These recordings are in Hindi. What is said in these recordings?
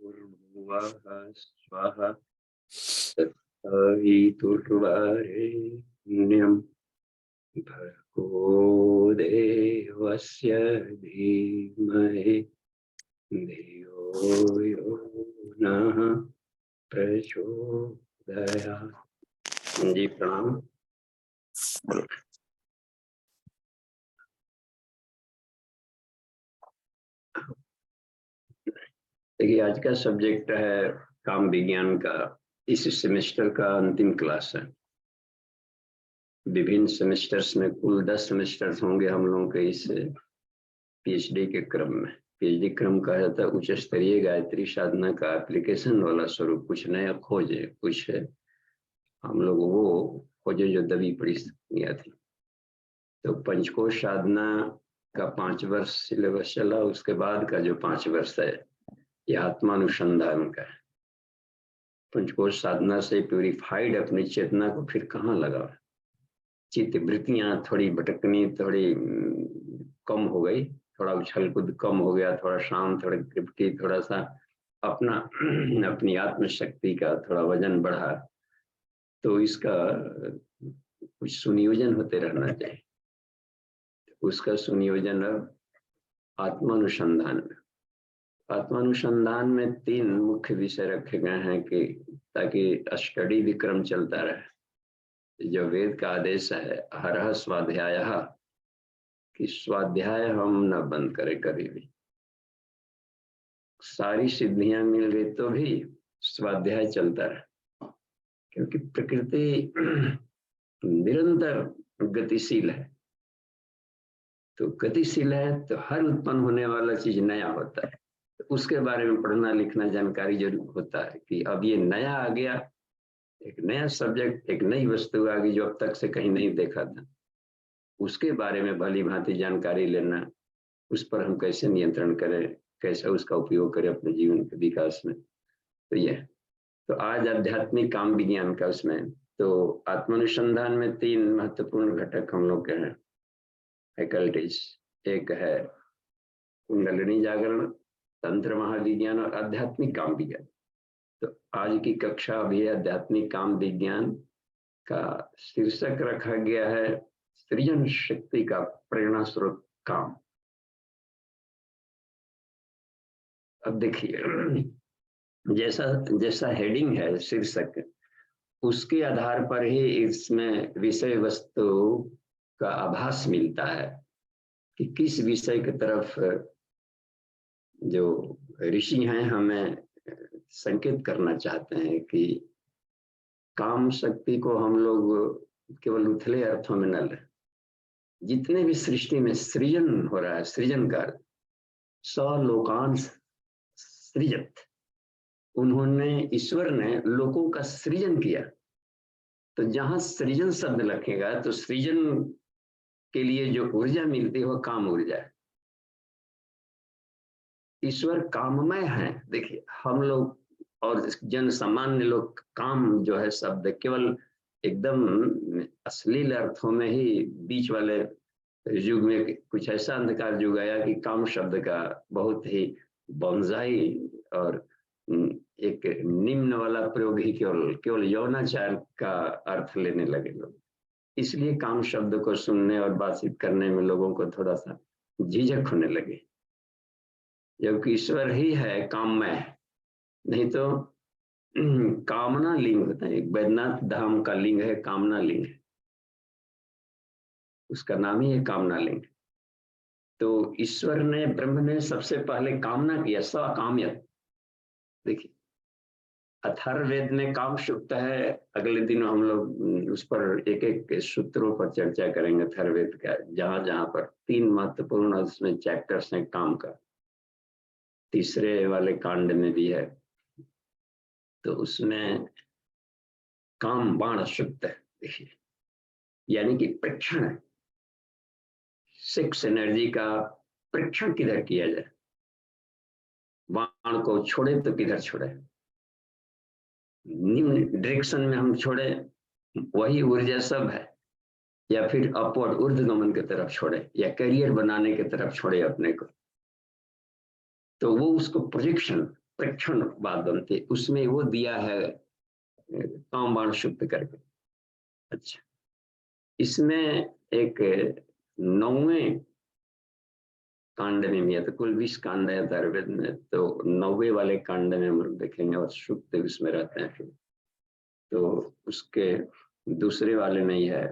भूर्भुवः स्वः तत्सवितुर्वरेण्यं भर्गो देवस्य धीमहि धियो यो नः प्रचोदयात्। जी प्रणाम। देखिए, आज का सब्जेक्ट है काम विज्ञान का। इस सेमेस्टर का अंतिम क्लास है। विभिन्न सेमेस्टर्स में कुल 10 सेमेस्टर्स होंगे हम लोगों के इस पीएचडी के क्रम में। पीएचडी क्रम कहा जाता है उच्च स्तरीय गायत्री साधना का एप्लीकेशन वाला स्वरूप। कुछ नया खोजे, कुछ हम लोग वो खोजे जो दबी पड़ी गया थी। तो पंचकोश साधना का 5 वर्ष सिलेबस चला। उसके बाद का जो 5 वर्ष है यह आत्मानुसंधान का है। पंचकोश साधना से प्यूरिफाइड अपनी चेतना को फिर कहाँ लगा। चित्त वृत्तियां थोड़ी भटकनी थोड़ी कम हो गई, थोड़ा उछल कूद कम हो गया, थोड़ा शांत, थोड़ा तृप्ति, थोड़ा सा अपना अपनी आत्मशक्ति का थोड़ा वजन बढ़ा। तो इसका कुछ सुनियोजन होते रहना चाहिए। उसका सुनियोजन आत्मानुसंधान में। आत्मानुसंधान में 3 मुख्य विषय रखे गए हैं कि ताकि स्टडी भी क्रम चलता रहे। जो वेद का आदेश है हरः स्वाध्याय, कि स्वाध्याय हम न बंद करें कभी भी। सारी सिद्धियां मिल गई तो भी स्वाध्याय चलता रहे, क्योंकि प्रकृति निरंतर गतिशील है। तो गतिशील है तो हर उत्पन्न होने वाला चीज नया होता है। तो उसके बारे में पढ़ना लिखना जानकारी जरूर होता है कि अब ये नया आ गया, एक नया सब्जेक्ट, एक नई वस्तु आ गई जो अब तक से कहीं नहीं देखा था। उसके बारे में भली भांति जानकारी लेना, उस पर हम कैसे नियंत्रण करें, कैसे उसका उपयोग करें अपने जीवन के विकास में। तो यह तो आज आध्यात्मिक काम विज्ञान का उसमें तो आत्मानुसंधान में 3 महत्वपूर्ण घटक हम लोग के हैं, फैकल्टीज। एक है कुंडलिनी जागरण, तंत्र महाविज्ञान और आध्यात्मिक काम विज्ञान। तो आज की कक्षा भी आध्यात्मिक काम विज्ञान का शीर्षक रखा गया है सृजन शक्ति का प्रेरणा स्रोत काम। अब देखिए, जैसा जैसा हेडिंग है शीर्षक, उसके आधार पर ही इसमें विषय वस्तु का आभास मिलता है कि किस विषय की तरफ जो ऋषि हैं हमें संकेत करना चाहते हैं कि काम शक्ति को हम लोग केवल उथले अर्थों में न लें। जितने भी सृष्टि में सृजन हो रहा है, सृजन कार्य, लोकान सृजत, उन्होंने, ईश्वर ने लोगों का सृजन किया। तो जहां सृजन शब्द रखेगा तो सृजन के लिए जो ऊर्जा मिलती है वह काम ऊर्जा है। ईश्वर काममय है। देखिए, हम लोग और जन सामान्य लोग काम जो है शब्द केवल एकदम अश्लील अर्थों में ही, बीच वाले युग में कुछ ऐसा अंधकार युग आया कि काम शब्द का बहुत ही बंजाई और एक निम्न वाला प्रयोग ही केवल यौनाचार का अर्थ लेने लगे लोग। इसलिए काम शब्द को सुनने और बातचीत करने में लोगों को थोड़ा सा झिझक होने लगे, जबकि ईश्वर ही है काममय। नहीं तो कामना लिंग होता है। वैद्यनाथ धाम का लिंग है कामना लिंग, उसका नाम ही है कामना लिंग। तो ईश्वर ने, ब्रह्म ने सबसे पहले कामना किया, सकाम्यत। देखिए, अथर्ववेद में काम सूक्त है। अगले दिन हम लोग उस पर एक एक सूत्रों पर चर्चा करेंगे अथर्ववेद का, जहां जहां पर 3 महत्वपूर्ण उसमें चैप्टर्स हैं काम का। तीसरे वाले कांड में भी है, तो उसमें काम बाण सूक्त है। देखिए, यानी कि परीक्षण, सेक्स एनर्जी का परीक्षण किधर किया जाए, बाण को छोड़े तो किधर छोड़े, निम्न डायरेक्शन में हम छोड़े वही ऊर्जा सब है, या फिर अपवर्ड ऊर्ध्वगमन की तरफ छोड़े, या करियर बनाने की तरफ छोड़े अपने को। तो वो उसको प्रोजेक्शन, प्रक्षण बात बनती है, उसमें वो दिया है काम बाण शुद्ध करके। अच्छा, इसमें एक 9वें कांड में भी है, तो कुल 20 कांड है अथर्ववेद में, तो 9वें वाले कांड में हम देखेंगे और शुक्त उसमें रहते हैं। फिर तो उसके दूसरे वाले में ही है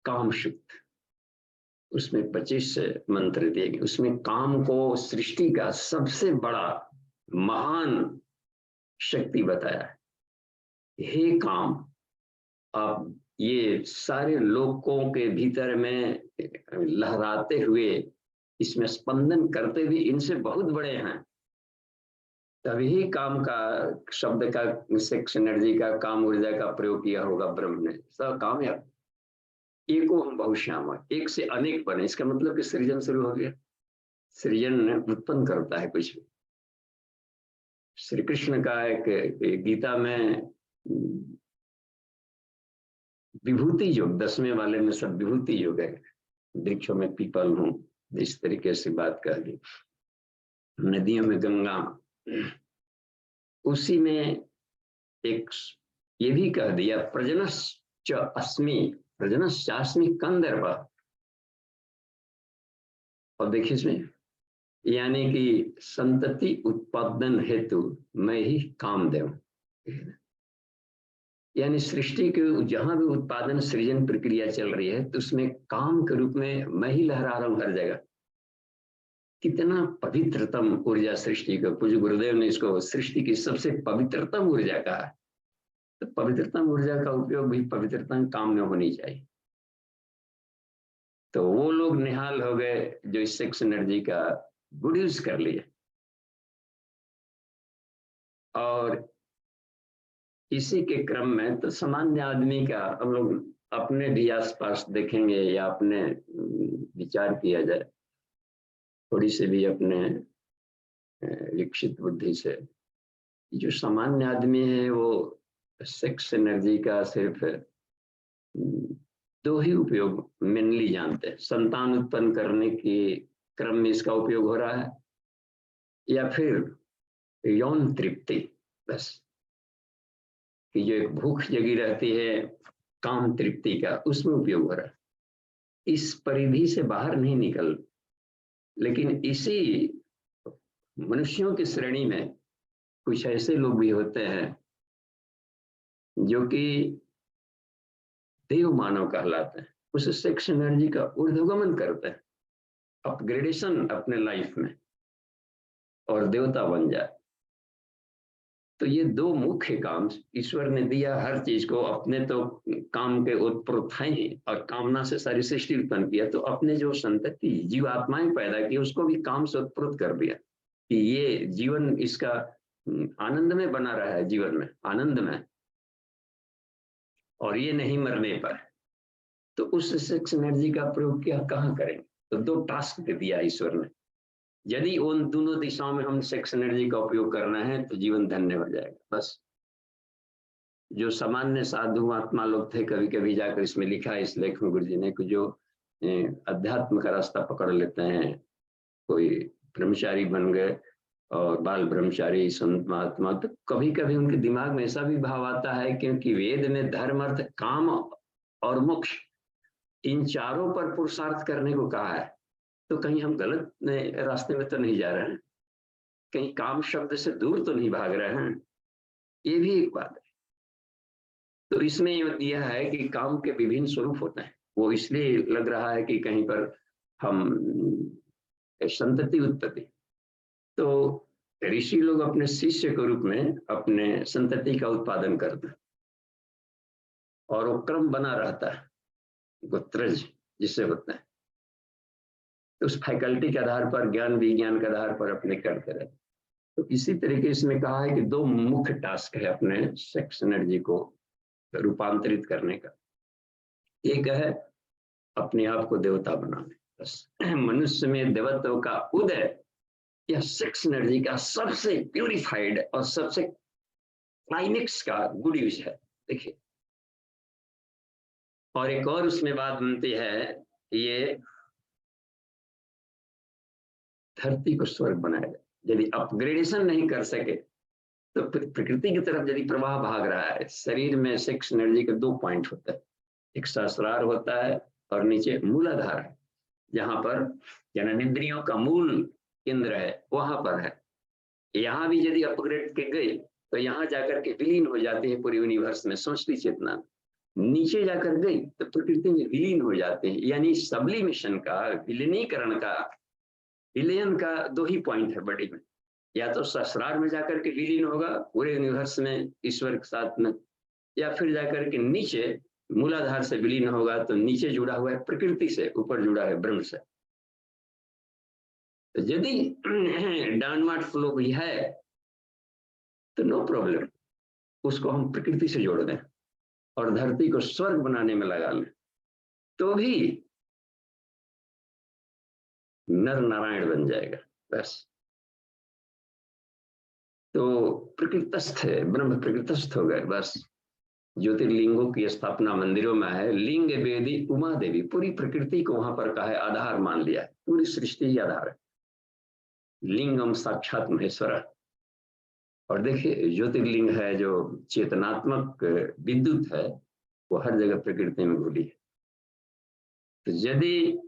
काम शुक्त, उसमें 25 मंत्र दिए गए। उसमें काम को सृष्टि का सबसे बड़ा महान शक्ति बताया है। हे काम, आप ये सारे लोकों के भीतर में लहराते हुए, इसमें स्पंदन करते हुए इनसे बहुत बड़े हैं, तभी काम का शब्द का, सेक्स एनर्जी का, काम ऊर्जा का प्रयोग किया होगा ब्रह्म ने। सब काम या एको हम बहुश्याम, एक से अनेक बने, इसका मतलब कि सृजन शुरू हो गया। सृजन उत्पन्न करता है कुछ भी। श्री कृष्ण का एक गीता में विभूति योग, 10वें वाले में सब विभूति योग है। वृक्षों में पीपल हूं, इस तरीके से बात कर दी। नदियों में गंगा, उसी में एक ये भी कह दिया प्रजनश्च अस्मि, प्रजनश्चास्मि कंदर्प। और देखिए इसमें, यानी कि संतति उत्पादन हेतु मैं ही कामदेव, यानी सृष्टि के जहां भी उत्पादन सृजन प्रक्रिया चल रही है, तो उसमें काम के रूप में मैं ही लहरा रहा हूं हर जगह। कितना पवित्रतम ऊर्जा सृष्टि का, पूज्य गुरुदेव ने इसको सृष्टि की सबसे पवित्रतम ऊर्जा कहा। तो पवित्रतम ऊर्जा का उपयोग भी पवित्रतम काम में होनी चाहिए। तो वो लोग निहाल हो गए जो इस सेक्स एनर्जी का गुड यूज कर लिया। और इसी के क्रम में तो सामान्य आदमी का, हम लोग अपने भी आसपास देखेंगे या अपने विचार किया जाए थोड़ी से भी अपने विकसित बुद्धि से, जो सामान्य आदमी है वो सेक्स एनर्जी का सिर्फ 2 ही उपयोग मेनली जानते हैं। संतान उत्पन्न करने के क्रम में इसका उपयोग हो रहा है, या फिर यौन तृप्ति, बस कि जो एक भूख जगी रहती है काम तृप्ति का, उसमें उपयोग हो रहा है। इस परिधि से बाहर नहीं निकल। लेकिन इसी मनुष्यों की श्रेणी में कुछ ऐसे लोग भी होते हैं जो कि देव मानव कहलाते हैं, उस सेक्स एनर्जी का ऊर्ध्वगमन करते हैं, अपग्रेडेशन अपने लाइफ में, और देवता बन जाए। तो ये 2 मुख्य काम ईश्वर ने दिया हर चीज को। अपने तो काम के उत्प्रोत हैं ही, और कामना से सारी सृष्टि उत्पन्न किया, तो अपने जो संतति जीवात्माएं पैदा की उसको भी काम से उत्प्रोत कर दिया कि ये जीवन इसका आनंद में बना रहा है, जीवन में आनंद में, और ये नहीं मरने पर। तो उस सेक्स एनर्जी का प्रयोग क्या कहाँ करेंगे? तो 2 टास्क दे दिया ईश्वर ने। यदि उन दोनों दिशाओं में हम सेक्स एनर्जी का उपयोग करना है तो जीवन धन्य हो जाएगा। बस जो सामान्य साधु महात्मा लोग थे, कभी कभी जाकर, इसमें लिखा है इस लेख में गुरु जी ने, जो अध्यात्म का रास्ता पकड़ लेते हैं, कोई ब्रह्मचारी बन गए और बाल ब्रह्मचारी संत महात्मा, तो कभी कभी उनके दिमाग में ऐसा भी भाव आता है, क्योंकि वेद में धर्म अर्थ काम और मोक्ष इन चारों पर पुरुषार्थ करने को कहा है, तो कहीं हम गलत रास्ते में तो नहीं जा रहे हैं, कहीं काम शब्द से दूर तो नहीं भाग रहे हैं। ये भी एक बात है। तो इसमें यह है कि काम के विभिन्न स्वरूप होते हैं। वो इसलिए लग रहा है कि कहीं पर हम संतति उत्पत्ति, तो ऋषि लोग अपने शिष्य के रूप में अपने संतति का उत्पादन करते हैं, और वो क्रम बना रहता है, गोत्रज जिसे होता है। तो उस फैकल्टी के आधार पर, ज्ञान विज्ञान के आधार पर अपने करते रहते। तो इसी तरीके इसमें कहा है कि 2 मुख्य टास्क है अपने सेक्स एनर्जी को रूपांतरित करने का। एक है अपने आप को देवता बनाने, बस मनुष्य में देवत्व का उदय, यह सेक्स एनर्जी का सबसे प्यूरिफाइड और सबसे क्लाइमेक्स का गुड यूज है। देखिए, और एक और उसमें बात बनती है, ये धरती को स्वर्ग बनाएगा। यदि अपग्रेडेशन नहीं कर सके तो प्रकृति की तरफ यदि प्रवाह भाग रहा है, शरीर में सेक्स एनर्जी के 2 पॉइंट होते हैं, एक सहस्रार होता है और नीचे मूलाधार है, जहां पर जननेंद्रियों का मूल केंद्र है, वहां पर है। यहाँ भी यदि अपग्रेड के गई तो यहाँ जाकर के विलीन हो जाती है पूरी यूनिवर्स में समष्टि चेतना। नीचे जाकर गई तो प्रकृति में विलीन हो जाते हैं। यानी सब्लिमेशन का, विलीनीकरण का, विलयन का 2 ही पॉइंट है बॉडी में, या तो सहस्रार में जाकर के विलीन होगा पूरे यूनिवर्स में ईश्वर के साथ में, या फिर जाकर के नीचे मूलाधार से विलीन होगा तो नीचे जुड़ा हुआ है प्रकृति से, ऊपर जुड़ा है ब्रह्म से। तो यदि डाउनवर्ड फ्लो भी है तो नो प्रॉब्लम, उसको हम प्रकृति से जोड़ दें और धरती को स्वर्ग बनाने में लगा लें, तो भी नर नारायण बन जाएगा बस। तो प्रकृतस्थ है, ब्रह्म प्रकृतस्थ हो गए बस। ज्योतिर्लिंगों की स्थापना मंदिरों में है, लिंग वेदी उमा देवी, पूरी प्रकृति को वहां पर कहा है आधार मान लिया है, पूरी सृष्टि ही आधार है। लिंगम साक्षात महेश्वर। और देखिए ज्योतिर्लिंग है जो चेतनात्मक विद्युत है, वो हर जगह प्रकृति में घुली है। तो यदि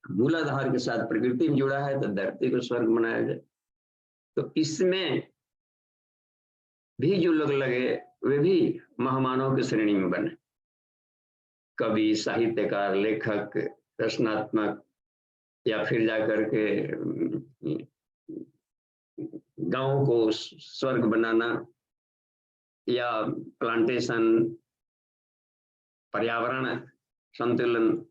मूलाधार के साथ प्रकृति में जुड़ा है तो धरती को स्वर्ग बनाया जाए। तो इसमें भी जो लोग लगे वे भी महामानव की श्रेणी में बने, कवि, साहित्यकार, लेखक, रचनात्मक, या फिर जाकर के गांव को स्वर्ग बनाना, या प्लांटेशन, पर्यावरण संतुलन,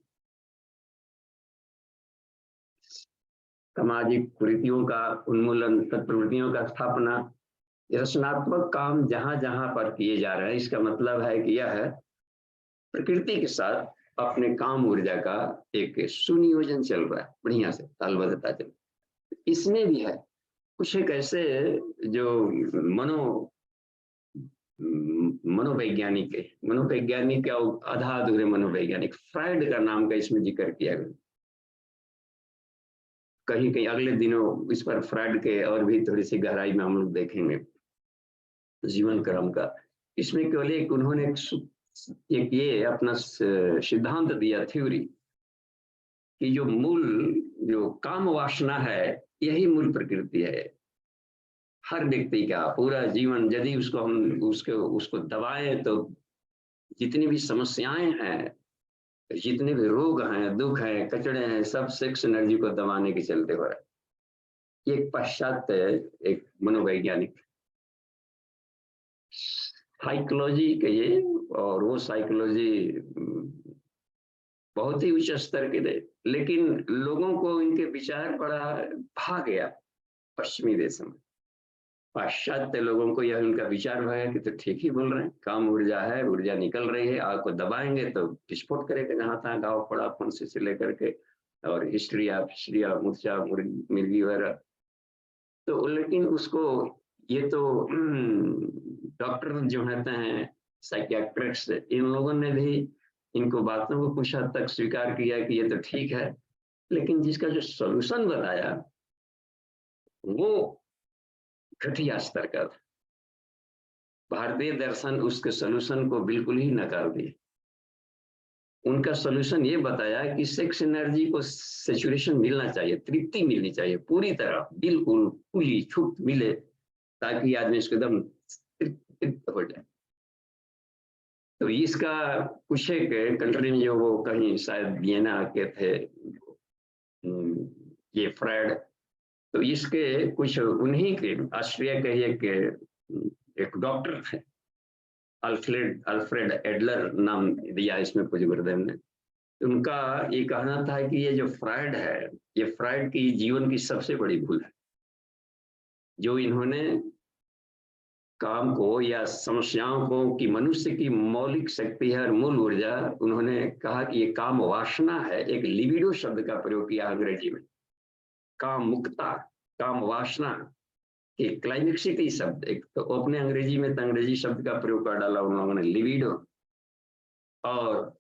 सामाजिक कुरीतियों का उन्मूलन, तत्प्रवृत्तियों का स्थापना, रचनात्मक काम जहां जहां पर किए जा रहे हैं, इसका मतलब है कि यह प्रकृति के साथ अपने काम ऊर्जा का एक सुनियोजन चल रहा है, बढ़िया से तालबद्धता चल रही है। इसमें भी है कुछ एक ऐसे जो मनोवैज्ञानिक या आधा अधूरे मनोवैज्ञानिक, फ्राइड का नाम का इसमें जिक्र किया गया। कहीं कहीं अगले दिनों इस पर फ्राइड के और भी थोड़ी सी गहराई में हम लोग देखेंगे जीवन क्रम का। इसमें केवल एक उन्होंने एक ये अपना सिद्धांत दिया, थ्योरी, कि जो मूल जो काम वासना है यही मूल प्रकृति है। हर व्यक्ति का पूरा जीवन यदि उसको हम उसको दबाएं तो जितनी भी समस्याएं हैं, जितने भी रोग हैं, दुख हैं, कचड़े हैं, सब सेक्स एनर्जी को दबाने के चलते हो रहा है। एक पाश्चात्य एक मनोवैज्ञानिक साइकोलॉजी के ये, और वो साइकोलॉजी बहुत ही उच्च स्तर के थे, लेकिन लोगों को इनके विचार बड़ा भा गया पश्चिमी देशों में। पाश्चात्य लोगों को यह उनका विचार है कि तो ठीक ही बोल रहे हैं, काम ऊर्जा है, ऊर्जा निकल रही है, आग को दबाएंगे तो विस्फोट करेगा जहां तहाँ, गाँव पड़ा फंसे से लेकर के, और हिस्ट्रिया फिस्ट्रिया, मूर्छा, मिर्गी वगैरह। तो लेकिन उसको ये तो डॉक्टर जो होते हैं, साइकियाट्रिस्ट, इन लोगों ने भी इनको बातों को कुछ हद तक स्वीकार किया कि ये तो ठीक है, लेकिन जिसका जो सॉल्यूशन बताया वो घटिया स्तर का था। भारतीय दर्शन उसके सॉल्यूशन को बिल्कुल ही नकार दिए। उनका सॉल्यूशन ये बताया कि सेक्स एनर्जी को सैचुरेशन मिलना चाहिए, तृप्ति मिलनी चाहिए पूरी तरह, बिल्कुल खुली छूट मिले, ताकि आदमी इसको एकदम तृप्त हो जाए। तो इसका कुछ एक कंट्री में जो वो कहीं शायद वियना के थे ये फ्राइड, तो इसके कुछ उन्हीं के ऑस्ट्रिया के एक डॉक्टर थे, अल्फ्रेड एडलर नाम दिया इसमें पूज्य गुरुदेव ने। उनका ये कहना था कि ये जो फ्राइड है, ये फ्राइड की जीवन की सबसे बड़ी भूल है, जो इन्होंने काम को या समस्याओं को कि मनुष्य की मौलिक शक्ति है और मूल ऊर्जा, उन्होंने कहा कि ये काम वासना है। एक लिबिडो शब्द का प्रयोग किया अंग्रेजी में, काम मुक्ता, काम वासना के क्लाइमेक्सिटी शब्द, एक तो अपने अंग्रेजी में तो अंग्रेजी शब्द का प्रयोग कर डाला उन लोगों ने, लिबिडो। और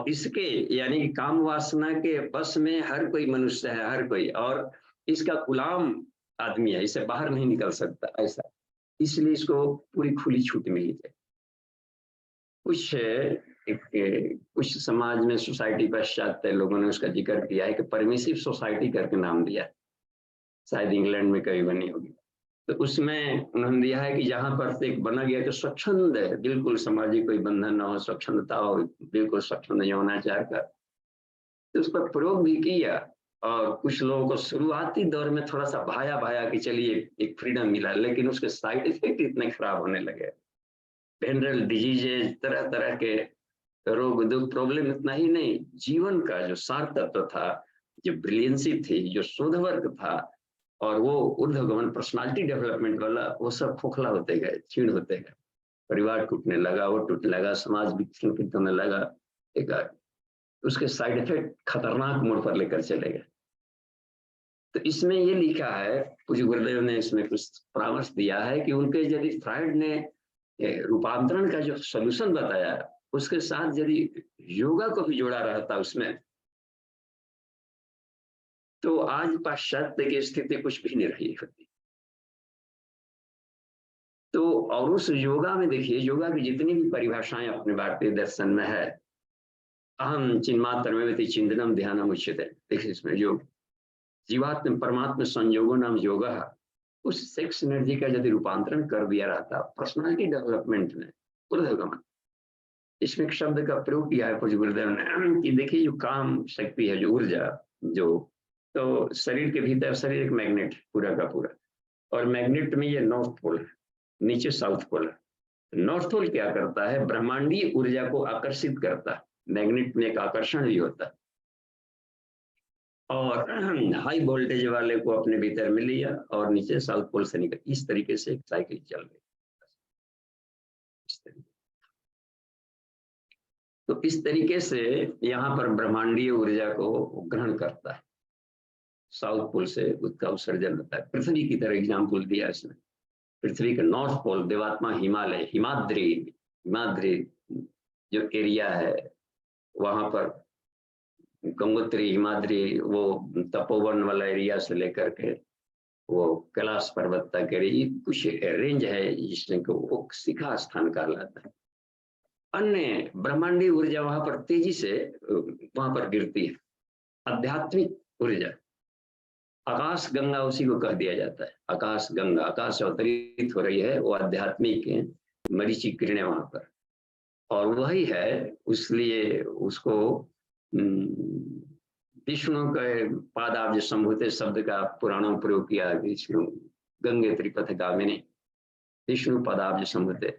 इसके यानी काम वासना के बस में हर कोई मनुष्य है, हर कोई। और इसका गुलाम आदमी है, इसे बाहर नहीं निकल सकता ऐसा, इसलिए इसको पूरी खुली छूट मिली है। कुछ समाज में सोसाइटी पाश्चात्य लोगों ने उसका जिक्र किया है कि परमिसिव सोसाइटी करके नाम दिया, शायद इंग्लैंड में कभी बनी होगी। तो उसमें उन्होंने दिया है कि जहां पर एक बना गया कि स्वच्छंद है, बिल्कुल सामाजिक कोई बंधन न हो, स्वच्छंदता हो, बिल्कुल स्वच्छंद यौनाचार का, तो उस पर प्रयोग भी किया। और कुछ लोगों को शुरुआती दौर में थोड़ा सा भाया भाया कि चलिए एक फ्रीडम मिला, लेकिन उसके साइड इफेक्ट इतने खराब होने लगे, वेनरल डिजीजेज, तरह तरह के रोग दुख प्रॉब्लम, इतना ही नहीं, जीवन का जो सार तत्व था, जो ब्रिलियंसी थी, जो शोध वर्ग था, और वो ऊर्ध्वगमन पर्सनालिटी डेवलपमेंट वाला, वो सब खोखला होते गए, क्षीण होते गए, परिवार टूटने लगा, वो टूटने लगा, समाज विक्षित होने लगा, एक उसके साइड इफेक्ट खतरनाक मोड़ पर लेकर चले गए। तो इसमें ये लिखा है, पूज्य गुरुदेव ने इसमें कुछ परामर्श दिया है कि उनके यदि फ्राइड ने रूपांतरण का जो सॉल्यूशन बताया, उसके साथ यदि योगा को भी जोड़ा रहता उसमें, तो आज पाश्चात्य की स्थिति कुछ भी नहीं रही होती। तो और उस योगा में देखिए, योगा की जितनी भी परिभाषाएं अपने भारतीय दर्शन में है, अहम चिन्मात्र में चिंतनम ध्यानम उच्यते, देखिए इसमें जो जीवात्म परमात्मा संयोगो नाम योगा, उस सेक्स एनर्जी का यदि रूपांतरण कर दिया रहता पर्सनालिटी डेवलपमेंट में, ऊर्ध्वगमन, इसमें एक शब्द का प्रयोग किया है पूज्य गुरुदेव ने कि देखिए जो काम शक्ति है, जो ऊर्जा, जो तो शरीर के भीतर, शरीर एक मैग्नेट पूरा का पूरा, और मैग्नेट में ये नॉर्थ पोल है, नीचे साउथ पोल है। नॉर्थ पोल क्या करता है, ब्रह्मांडीय ऊर्जा को आकर्षित करता है, मैग्नेट में एक आकर्षण भी होता है, और हाई वोल्टेज वाले को अपने भीतर में लिया और नीचे साउथ पोल से निकल, इस तरीके से एक साइकिल चल रही। तो इस तरीके से यहाँ पर ब्रह्मांडीय ऊर्जा को ग्रहण करता है, साउथ पोल से उसका उत्सर्जन होता है। पृथ्वी की तरह एग्जाम्पल दिया इसने, पृथ्वी का नॉर्थ पोल देवात्मा हिमालय, हिमाद्री, हिमाद्री जो एरिया है वहां पर गंगोत्री, हिमाद्री, वो तपोवन वाला एरिया से लेकर के वो कैलाश पर्वत तक कुछ रेंज है जिसमें वो शिखा स्थान कहलाता है। अन्य ब्रह्मांडीय ऊर्जा वहां पर तेजी से वहां पर गिरती है, आध्यात्मिक ऊर्जा, आकाश गंगा उसी को कह दिया जाता है। आकाश गंगा, आकाश अवतरित हो रही है, वो आध्यात्मिक मरीची किरणें वहां पर, और वही है, इसलिए उसको विष्णु के पादाब्ज संभूते शब्द का पुराणों में प्रयोग किया। विष्णु गंगे त्रिपथ गामिनी, विष्णु पदाब्ज संभूते,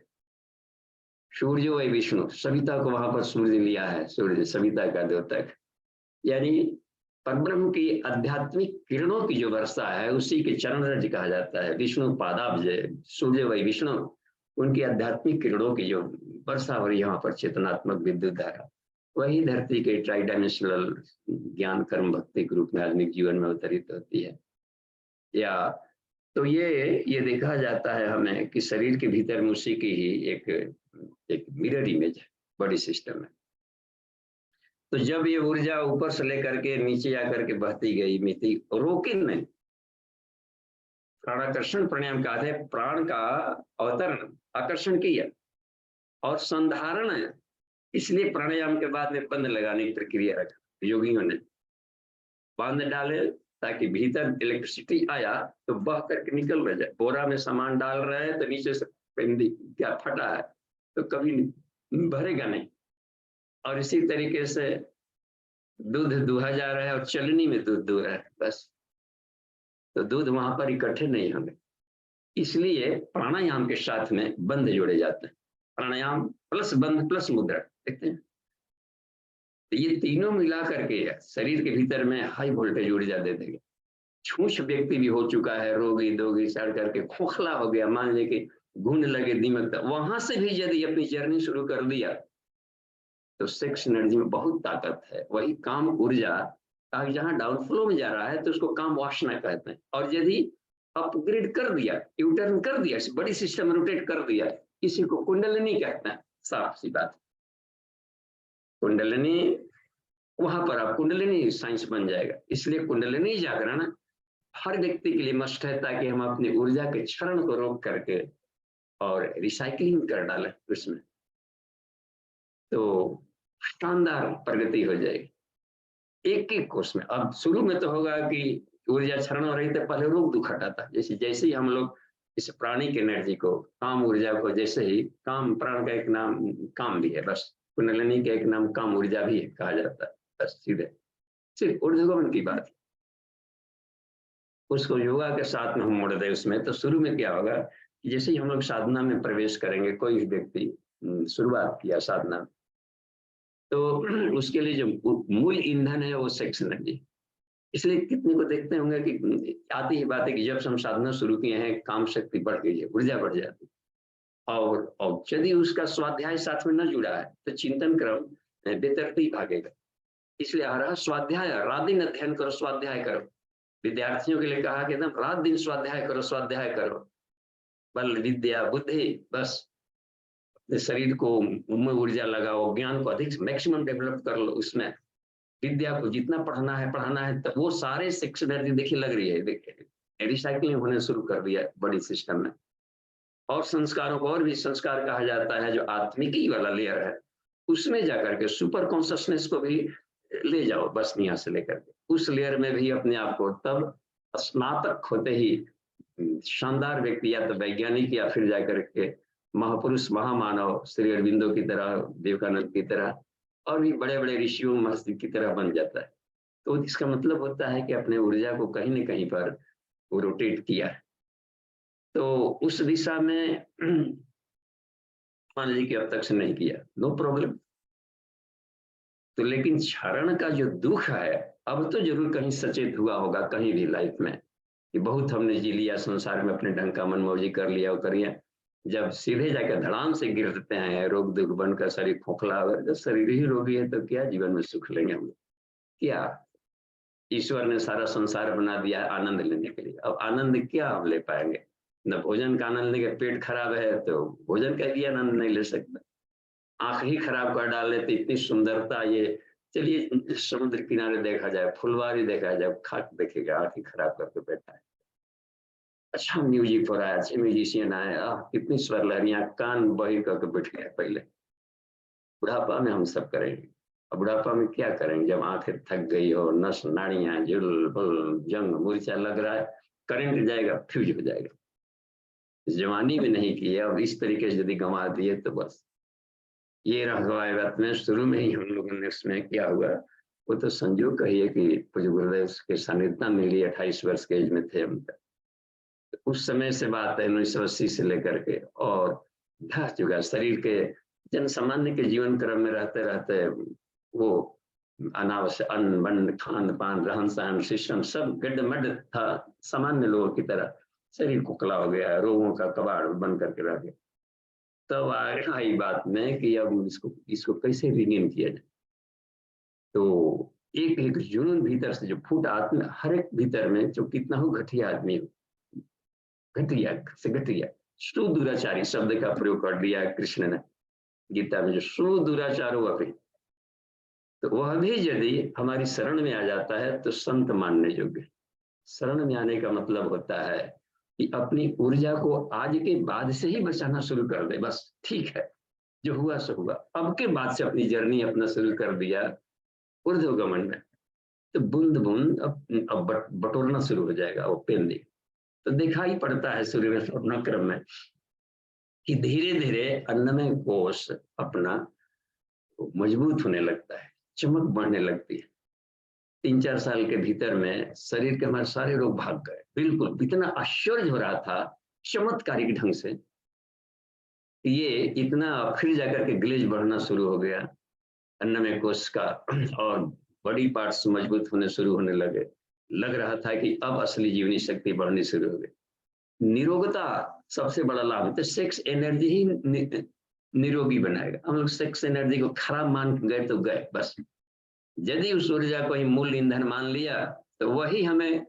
सूर्य वही विष्णु, सविता को वहां पर सूर्य लिया है, सूर्य सविता का द्योतक, यानी परब्रह्म की आध्यात्मिक किरणों की जो वर्षा है उसी के चरण रज कहा जाता है। विष्णु पादाब्ज, सूर्य वही विष्णु, उनकी आध्यात्मिक किरणों की जो वर्षा हो रही है वहां पर, चेतनात्मक विद्युत धारा, वही धरती के ट्राई डायमेंशनल ज्ञान कर्म भक्ति के रूप में आधुनिक जीवन में अवतरित होती है। या तो ये देखा जाता है हमें कि शरीर के भीतर उसी की ही एक मिरर इमेज है बॉडी सिस्टम में। तो जब ये ऊर्जा ऊपर से लेकर के नीचे आकर के बहती गई, मिट्टी रोके नहीं, प्राणाकर्षण प्राणायाम का है, प्राण का अवतरण आकर्षण किया और संधारण, इसलिए प्राणायाम के बाद में बंद लगाने की प्रक्रिया रखा योगियों ने, बांध डाले ताकि भीतर इलेक्ट्रिसिटी आया तो बह करके निकल रह जाए। बोरा में सामान डाल रहे हैं तो नीचे से क्या फटा है तो कभी भरेगा नहीं, और इसी तरीके से दूध दुहा जा रहा है और चलनी में दूध दुह रहा है बस, तो दूध वहां पर इकट्ठे नहीं होंगे। इसलिए प्राणायाम के साथ में बंद जोड़े जाते हैं, प्राणायाम प्लस बंद प्लस मुद्रा, देखते हैं। तो ये तीनों मिला करके शरीर के भीतर में हाई वोल्टेज ऊर्जा दे देंगे। छूछ व्यक्ति भी हो चुका है, रोगी दोगी चढ़ करके खोखला हो गया, मान ले कि घुन लगे दिमाग तक, वहां से भी यदि अपनी जर्नी शुरू कर दिया तो सेक्स एनर्जी में बहुत ताकत है। वही काम ऊर्जा जहां डाउनफ्लो में जा रहा है तो उसको काम वासना कहते हैं, और यदि अपग्रेड कर दिया, यूटर्न कर दिया, बड़ी सिस्टम रोटेट कर दिया, किसी को कुंडलिनी कहते हैं। साफ सी बात, कुंडलिनी, वहां पर आप कुंडलिनी साइंस बन जाएगा। इसलिए कुंडलिनी जागरण हर व्यक्ति के लिए मस्ट है, ताकि हम अपनी ऊर्जा के क्षरण को रोक करके और रिसाइकलिंग कर डालें उसमें, तो शानदार प्रगति हो जाएगी एक एक कोर्स में। अब शुरू में तो होगा कि ऊर्जा क्षरण हो रही, तो पहले रोग दुख हटाता, जैसे जैसे ही हम लोग इस प्राणिक एनर्जी को, काम ऊर्जा को, जैसे ही काम, प्राण का एक नाम काम भी है, बस कुंडलिनी का एक नाम काम ऊर्जा भी है, कहा जाता है, बस सीधे सिर्फ ऊर्ध्वगमन की बात। उसको योगा के साथ में हम मोड़ दें उसमें, तो शुरू में क्या होगा कि जैसे ही हम लोग साधना में प्रवेश करेंगे, कोई व्यक्ति शुरुआत किया साधना, तो उसके लिए जो मूल ईंधन है वो सेक्स एनर्जी। इसलिए कितने को देखते होंगे कि आती ही बात है कि जब से हम साधना शुरू किए हैं, काम शक्ति बढ़ गई है, ऊर्जा बढ़ जाती है। और यदि उसका स्वाध्याय साथ में न जुड़ा है, तो चिंतन क्रम बेतरतीब भागेगा। इसलिए हर स्वाध्याय, रात दिन अध्ययन करो, स्वाध्याय करो। विद्यार्थियों के लिए कहा कि एकदम रात दिन स्वाध्याय करो, स्वाध्याय करो, बल विद्या बुद्धि, बस शरीर को में ऊर्जा लगाओ, ज्ञान को अधिक मैक्सिमम डेवलप कर लो, उसमें विद्या को जितना पढ़ाना है, तो वो सारे सेक्स एनर्जी देखिए लग रही है, देखिए रिसाइकलिंग होने शुरू कर दिया बड़ी सिस्टम में। और संस्कारों को और भी संस्कार कहा जाता है, जो आत्मिकी वाला लेयर है, उसमें जाकर के सुपर कॉन्शियसनेस को भी ले जाओ, बस यहाँ से लेकर के उस लेयर में भी अपने आप को, तब स्नातक होते ही शानदार व्यक्ति, या तो वैज्ञानिक या फिर जाकर के महापुरुष महामानव श्री अरविंदो की तरह, विवेकानंद की तरह, और भी बड़े बड़े ऋषियों महर्षि की तरह बन जाता है। तो इसका मतलब होता है कि अपने ऊर्जा को कहीं न कहीं पर वो रोटेट किया है। तो उस दिशा में मान लीजिए कि अब तक से नहीं किया, नो प्रॉब्लम। तो लेकिन क्षरण का जो दुख है, अब तो जरूर कहीं सचेत हुआ होगा कहीं भी लाइफ में, कि बहुत हमने जी लिया संसार में, अपने ढंग का मनमौजी कर लिया और करिए, जब सीधे जाकर धड़ाम से गिरते हैं, रोग दुख बनकर शरीर खोखला, जब शरीर ही रोगी है तो क्या जीवन में सुख लेंगे हम लोग? क्या ईश्वर ने सारा संसार बना दिया है आनंद लेने के लिए, अब आनंद क्या हम ले पाएंगे? न भोजन का आनंद लेंगे, पेट खराब है तो भोजन का भी आनंद नहीं ले सकते, आंख ही खराब कर डाले तो इतनी सुंदरता, ये चलिए समुद्र किनारे देखा जाए, फुलवारी देखा जाए, खाक देखेगा, आंख ही खराब करके बैठा है। अच्छा म्यूजिक हो रहा है, अच्छे म्यूजिशियन आए, कितनी स्वर लहरियां, कान बहिर करके बैठ गया। पहले बुढ़ापा में हम सब करेंगे, अब बुढ़ापा में क्या करेंगे जब आंखें थक गई हो, नस नाड़ियां जुल बुल जंग मूर्छा लग रहा है, करंट जाएगा, फ्यूज हो जाएगा। जवानी में नहीं किया, अब इस तरीके से यदि गंवा दिए तो बस ये रखवायत में शुरू में ही हम लोगों ने उसमें क्या हुआ, वो तो संजोग कहिए कि पूज्य गुरुदेव के सानिध्य मिली, 28 वर्ष के एज में थे हम तक। उस समय से बात है 1980 से लेकर के, और ढह चुका शरीर के, जन सामान्य के जीवन क्रम में रहते रहते वो अनावश्यक अन्न बन खान पान रहन सहन सिस्टम सब गड्ढमड था, सामान्य लोगों की तरह शरीर खोखला हो गया, रोगों का कबाड़ बन करके रह गया। तब आई बात में कि अब इसको कैसे रिनेम किया जाए। तो एक एक जुनून भीतर से जो फूट आत्मा हर एक भीतर में, जो कितना हो घटिया आदमी हो, घटिया से घटिया, सुदुराचारी शब्द का प्रयोग कर दिया कृष्ण ने गीता में, जो सुदुराचारो अपि, तो वह भी यदि हमारी शरण में आ जाता है तो संत मानने योग्य। शरण में आने का मतलब होता है कि अपनी ऊर्जा को आज के बाद से ही बचाना शुरू कर दे, बस ठीक है जो हुआ सो हुआ, अब के बाद से अपनी जर्नी अपना शुरू कर दिया ऊर्ध्वगमन में, तो बूंद बूंद अब बटोरना शुरू हो जाएगा वो पेंदी। तो दिखाई पड़ता है सूर्य में क्रम में कि धीरे धीरे अन्नमय कोश अपना मजबूत होने लगता है, चमक बढ़ने लगती है। 3-4 साल के भीतर में शरीर के हमारे सारे रोग भाग गए, बिल्कुल इतना आश्चर्य हो रहा था चमत्कारिक ढंग से, ये इतना फिर जाकर के ग्लेज बढ़ना शुरू हो गया अन्नमय कोश का, और बॉडी पार्ट्स मजबूत होने शुरू होने लगे। लग रहा था कि अब असली जीवनी शक्ति बढ़नी शुरू हो गई। निरोगता सबसे बड़ा लाभ है, तो सेक्स एनर्जी ही निरोगी बनाएगा। हम लोग सेक्स एनर्जी को खराब मान गए तो गए, बस यदि उस ऊर्जा को ही मूल ईंधन मान लिया तो वही हमें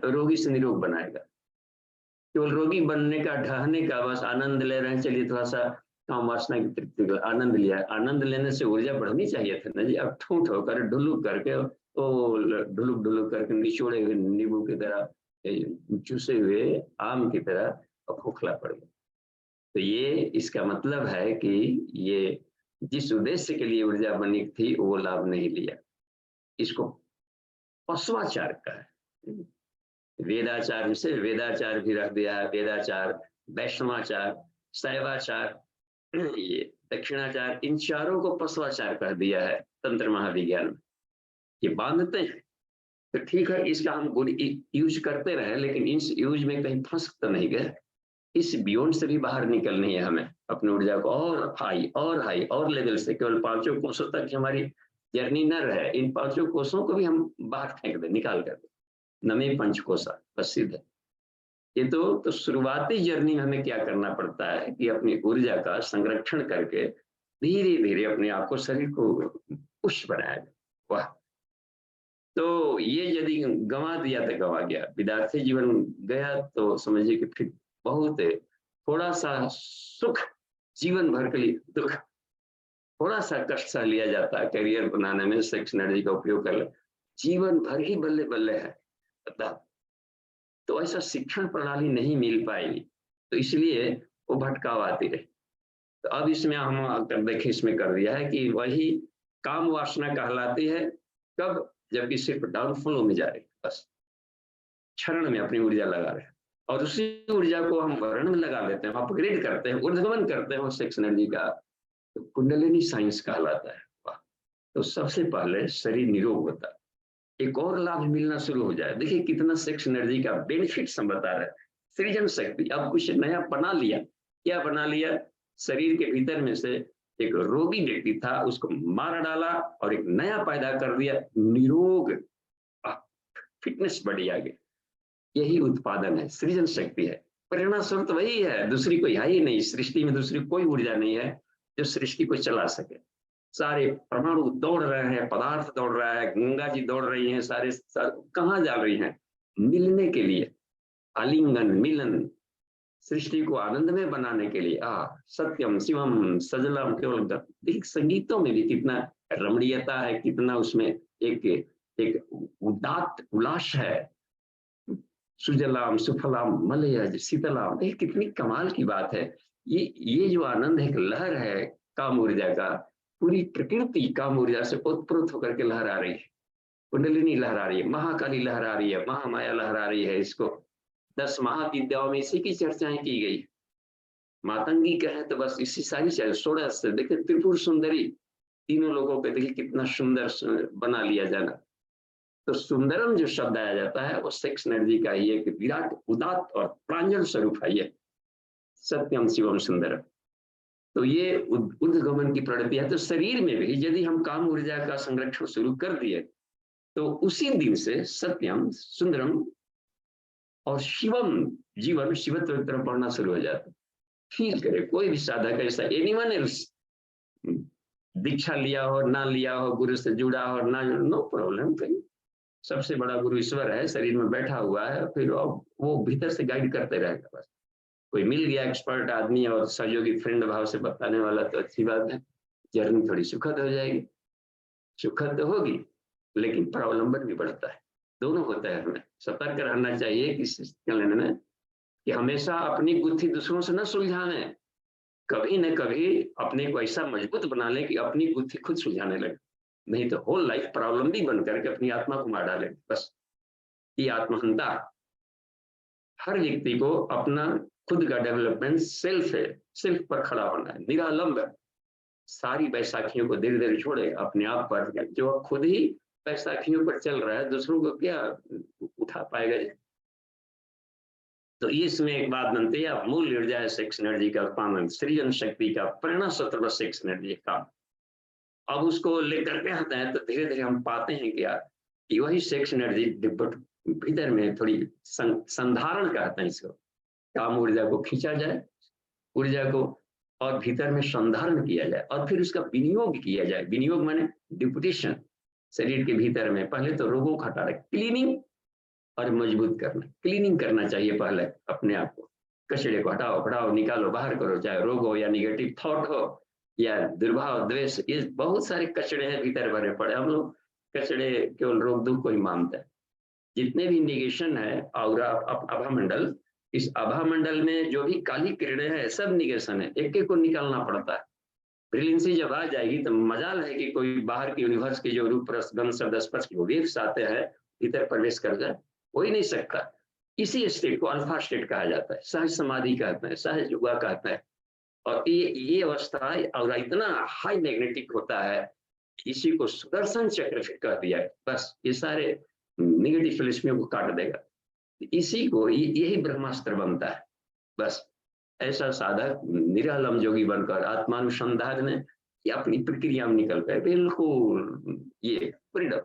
रोगी से निरोग बनाएगा। केवल रोगी बनने का, ढहने का, बस आनंद ले रहे हैं, चलिए थोड़ा सा काम वासना की तृप्ति का आनंद लिया, आनंद लेने से ऊर्जा बढ़नी चाहिए था ना जी। अब ठूठ होकर ढुलुक करके, ओ ढुलुक ढुलुक करके निचोड़े हुए नींबू की तरह चूसे हुए आम की तरह खोखला पड़ गया। तो ये इसका मतलब है कि ये जिस उद्देश्य के लिए ऊर्जा बनी थी वो लाभ नहीं लिया। इसको पशुआचार का है। वेदाचार से वेदाचार भी रख दिया है, वेदाचार, वैष्णवाचार, शैवाचार, ये दक्षिणाचार, इन चारों को पशुआचार कह दिया है तंत्र महाविज्ञान में। ये बांधते हैं तो ठीक है, इसका हम गुड यूज करते रहे, लेकिन इस यूज में कहीं फंस तो नहीं गए। इस बियॉन्ड से भी बाहर निकलनी है हमें, अपनी ऊर्जा को और हाई और लेवल से, केवल 5 कोषों तक हमारी जर्नी न रहे, इन 5 कोषों को भी हम बाहर फेंक दें, निकाल कर दें। नमे पंचकोशा प्रसिद्ध है। ये तो शुरुआती जर्नी में हमें क्या करना पड़ता है कि अपनी ऊर्जा का संरक्षण करके धीरे धीरे अपने आप को, शरीर को पुष्ट बनाया जाए। वाह! तो ये यदि गंवा दिया तो गंवा गया, विद्यार्थी जीवन गया तो समझिए कि फिर बहुत थोड़ा सा सुख, जीवन भर के लिए दुख, थोड़ा सा कष्ट सह लिया जाता है करियर बनाने में, सेक्स एनर्जी का उपयोग कर ले, जीवन भर ही बल्ले बल्ले है। तो ऐसा शिक्षण प्रणाली नहीं मिल पाएगी, तो इसलिए वो भटकाव आती रही। तो अब इसमें हम अगर देखें, इसमें कर दिया है कि वही काम वासना कहलाती है, कब? जबकि सिर्फ डाउनफ्लो में जा रही, बस क्षरण में अपनी ऊर्जा लगा रहे हैं, और उसी ऊर्जा को हम वर्ण में लगा लेते हैं, अपग्रेड करते हैं, ऊर्ध्वगमन करते हैं वो सेक्स एनर्जी का, तो कुंडलिनी साइंस कहलाता है। वाह! तो सबसे पहले शरीर निरोग होता है, एक और लाभ मिलना शुरू हो जाए। देखिए कितना सेक्स एनर्जी का बेनिफिट्स हम बता रहे हैं। सृजन शक्ति, अब कुछ नया बना लिया। क्या बना लिया? शरीर के भीतर में से एक रोगी व्यक्ति था, उसको मार डाला और एक नया पैदा कर दिया, निरोग, फिटनेस बढ़ी आगे। यही उत्पादन है, सृजन शक्ति है। प्रेरणा स्रोत वही है, दूसरी कोई है ही नहीं। सृष्टि में दूसरी कोई ऊर्जा नहीं है जो सृष्टि को चला सके। सारे परमाणु दौड़ रहे हैं, पदार्थ दौड़ रहा है, गंगा जी दौड़ रही हैं, सारे कहाँ जा रही हैं? मिलने के लिए, आलिंगन, मिलन, सृष्टि को आनंदमय बनाने के लिए। सत्यम शिवम सजलम केवल। देखिए संगीतों में भी कितना रमणीयता है, कितना उसमें एक उदात्त उल्लास है। सुजलाम सुफलाम मलयज शीतलाम, ये कितनी कमाल की बात है। ये जो आनंद है, एक लहर है काम ऊर्जा का, पूरी प्रकृति काम ऊर्जा से उत्प्रोत होकर के लहर आ रही है। कुंडलिनी लहर आ रही है, महाकाली लहर आ रही है, महामाया लहर आ रही है। इसको 10 महाविद्याओं में इसी की चर्चाएं की गई। मातंगी कहे तो बस इसी सारी चीजें, 16 से देखिए त्रिपुर सुंदरी, तीनों लोगों को देखिए कितना सुंदर बना लिया जाना। तो सुंदरम जो शब्द आया जाता है वो सेक्स एनर्जी का ही एक विराट उदात्त और प्रांजल स्वरूप है। ये सत्यम शिवम सुंदरम, तो ये ऊर्ध्वगमन की प्रवृत्ति है। तो शरीर में भी यदि हम काम ऊर्जा का संरक्षण शुरू कर दिए तो उसी दिन से सत्यम, सुंदरम और शिवम, जीवन शिवत्व की तरफ बढ़ना शुरू हो जाता है। फील करे कोई भी साधक ऐसा, एनीवन एल्स, दीक्षा लिया हो ना लिया हो, गुरु से जुड़ा हो ना, नो प्रॉब्लम। कहीं सबसे बड़ा गुरु ईश्वर है, शरीर में बैठा हुआ है, फिर वो भीतर से गाइड करते रहेगा। बस कोई मिल गया एक्सपर्ट आदमी और सहयोगी फ्रेंड भाव से बताने वाला तो अच्छी बात है, जर्नी थोड़ी सुखद हो जाएगी। सुखद तो होगी लेकिन परावलंबन भी बढ़ता है, दोनों होता है। हमें सतर्क रहना चाहिए कि लेने में कि हमेशा अपनी गुत्थी दूसरों से न सुलझाएं, कभी न कभी अपने को ऐसा मजबूत बना लें कि अपनी गुत्थी खुद सुलझाने लगे, नहीं तो होल लाइफ प्रॉब्लम भी बन करके अपनी आत्मा को मार डाले। बस ये आत्महंता। हर व्यक्ति को अपना खुद का डेवलपमेंट सेल्फ है, सेल्फ पर खड़ा होना है, निरालंब। सारी बैसाखियों को धीरे धीरे छोड़े, अपने आप पर, जो खुद ही बैसाखियों पर चल रहा है, दूसरों को क्या उठा पाएगा। तो इसमें एक बात बनती है, मूल ऊर्जा है सेक्स एनर्जी का उत्पादन, सृजन शक्ति का, प्रेरणा सत्र सेक्स एनर्जी का। अब उसको लेकर के आते हैं तो धीरे धीरे हम पाते हैं क्या कि वही सेक्स एनर्जी भीतर में थोड़ी संधारण कहते हैं इसको, काम ऊर्जा को खींचा जाए, ऊर्जा को, और भीतर में संधारण किया जाए और फिर उसका विनियोग किया जाए। विनियोग माने डिपुटेशन, शरीर के भीतर में पहले तो रोगों को हटा रहे, क्लीनिंग और मजबूत करना। क्लीनिंग करना चाहिए पहले अपने आप को, कचरे को हटाओ, हटाओ, निकालो, बाहर करो, चाहे रोग हो या निगेटिव थॉट हो या दुर्भाव द्वेष, ये बहुत सारे कचड़े हैं भीतर भरे पड़े। हम लोग कचड़े केवल रोग दुख को ही मानते हैं, जितने भी निगेशन है और आभा मंडल, इस आभा मंडल में जो भी काली किरणें हैं सब निगेशन है, एक एक को निकालना पड़ता है। ब्रिलियंसी जब आ जाएगी तो मजाल है कि कोई बाहर के यूनिवर्स के जो रूप रस गंध शब्द स्पर्श के वेव्स आते हैं भीतर प्रवेश कर जाए, हो ही नहीं सकता। इसी स्टेट को अल्फा स्टेट कहा जाता है, सहज समाधि कहते हैं, सहज युगा कहते हैं। और ये अवस्था और इतना हाई मैग्नेटिक होता है, इसी को सुदर्शन चक्र कह दिया है। बस ये सारे निगेटिव फिलिस्मियों को काट देगा, इसी को यही ब्रह्मास्त्र बनता है। बस ऐसा साधक निरालम जोगी बनकर आत्मानुसंधान में या अपनी प्रक्रिया में निकल गए, बिल्कुल ये फ्रीडम।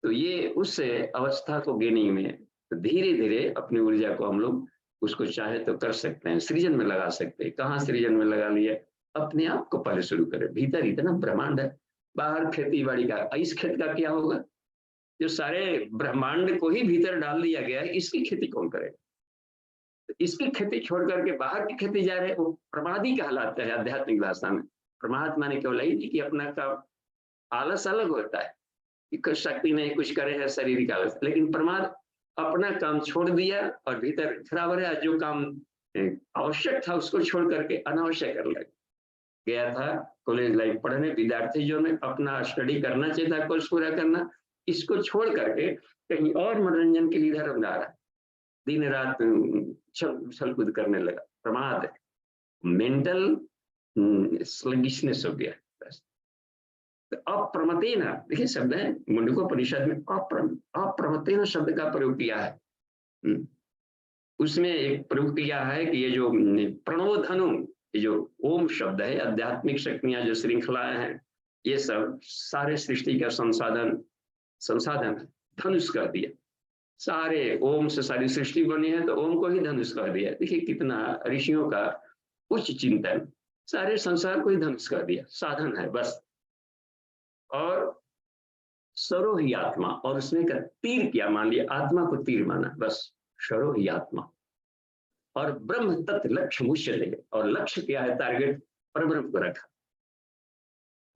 तो ये उस अवस्था को गेनिंग में धीरे धीरे अपनी ऊर्जा को हम लोग उसको चाहे तो कर सकते हैं, सृजन में लगा सकते हैं। कहाँ सृजन में लगा लिए? अपने आप को पहले शुरू करें। भीतर इतना ब्रह्मांड है, बाहर खेती बाड़ी का, इस खेत का क्या होगा? जो सारे ब्रह्मांड को ही भीतर डाल दिया गया है, इसकी खेती कौन करेगा? इसकी खेती छोड़ करके बाहर की खेती जा रहे, वो प्रमादी कहलाता है आध्यात्मिक भाषा में। प्रमाद माने केवल यही कि अपना का आलस अलग होता है कि कुछ शक्ति नहीं, कुछ करे है शारीरिक आलस, लेकिन प्रमाद अपना काम छोड़ दिया और भीतर खराब रहा, जो काम आवश्यक था उसको छोड़ करके अनावश्यक कर लग गया था। कॉलेज लाइफ पढ़ने, विद्यार्थी जो में अपना स्टडी करना चाहिए था, कोर्स पूरा करना, इसको छोड़ करके कहीं और मनोरंजन के लिए इधर जा रहा, दिन रात छल कूद करने लगा। प्रमाद, मेंटल स्लगिशनेस हो गया। तो अप्रमतेन, देखिए शब्द है मुंडकोपनिषद में अप्रमतेन शब्द का प्रयोग किया है। उसमें एक प्रयोग किया है कि ये जो प्रणवधनु, ये जो ओम शब्द है, आध्यात्मिक शक्तियां जो श्रृंखलाएं हैं, ये सब सारे सृष्टि का संसाधन धनुष कर दिया। सारे ओम से सारी सृष्टि बनी है, तो ओम को ही धनुष कर दिया। देखिए कितना ऋषियों का उच्च चिंतन, सारे संसार को ही धनुष कर दिया, साधन है बस। और सरो ही आत्मा, और उसमें का तीर क्या मान लिया? आत्मा को तीर माना, बस सरो ही आत्मा। और ब्रह्म तत्व लक्ष्य मुष्य ले, और लक्ष्य क्या है? टारगेट परब्रह्म को रखा।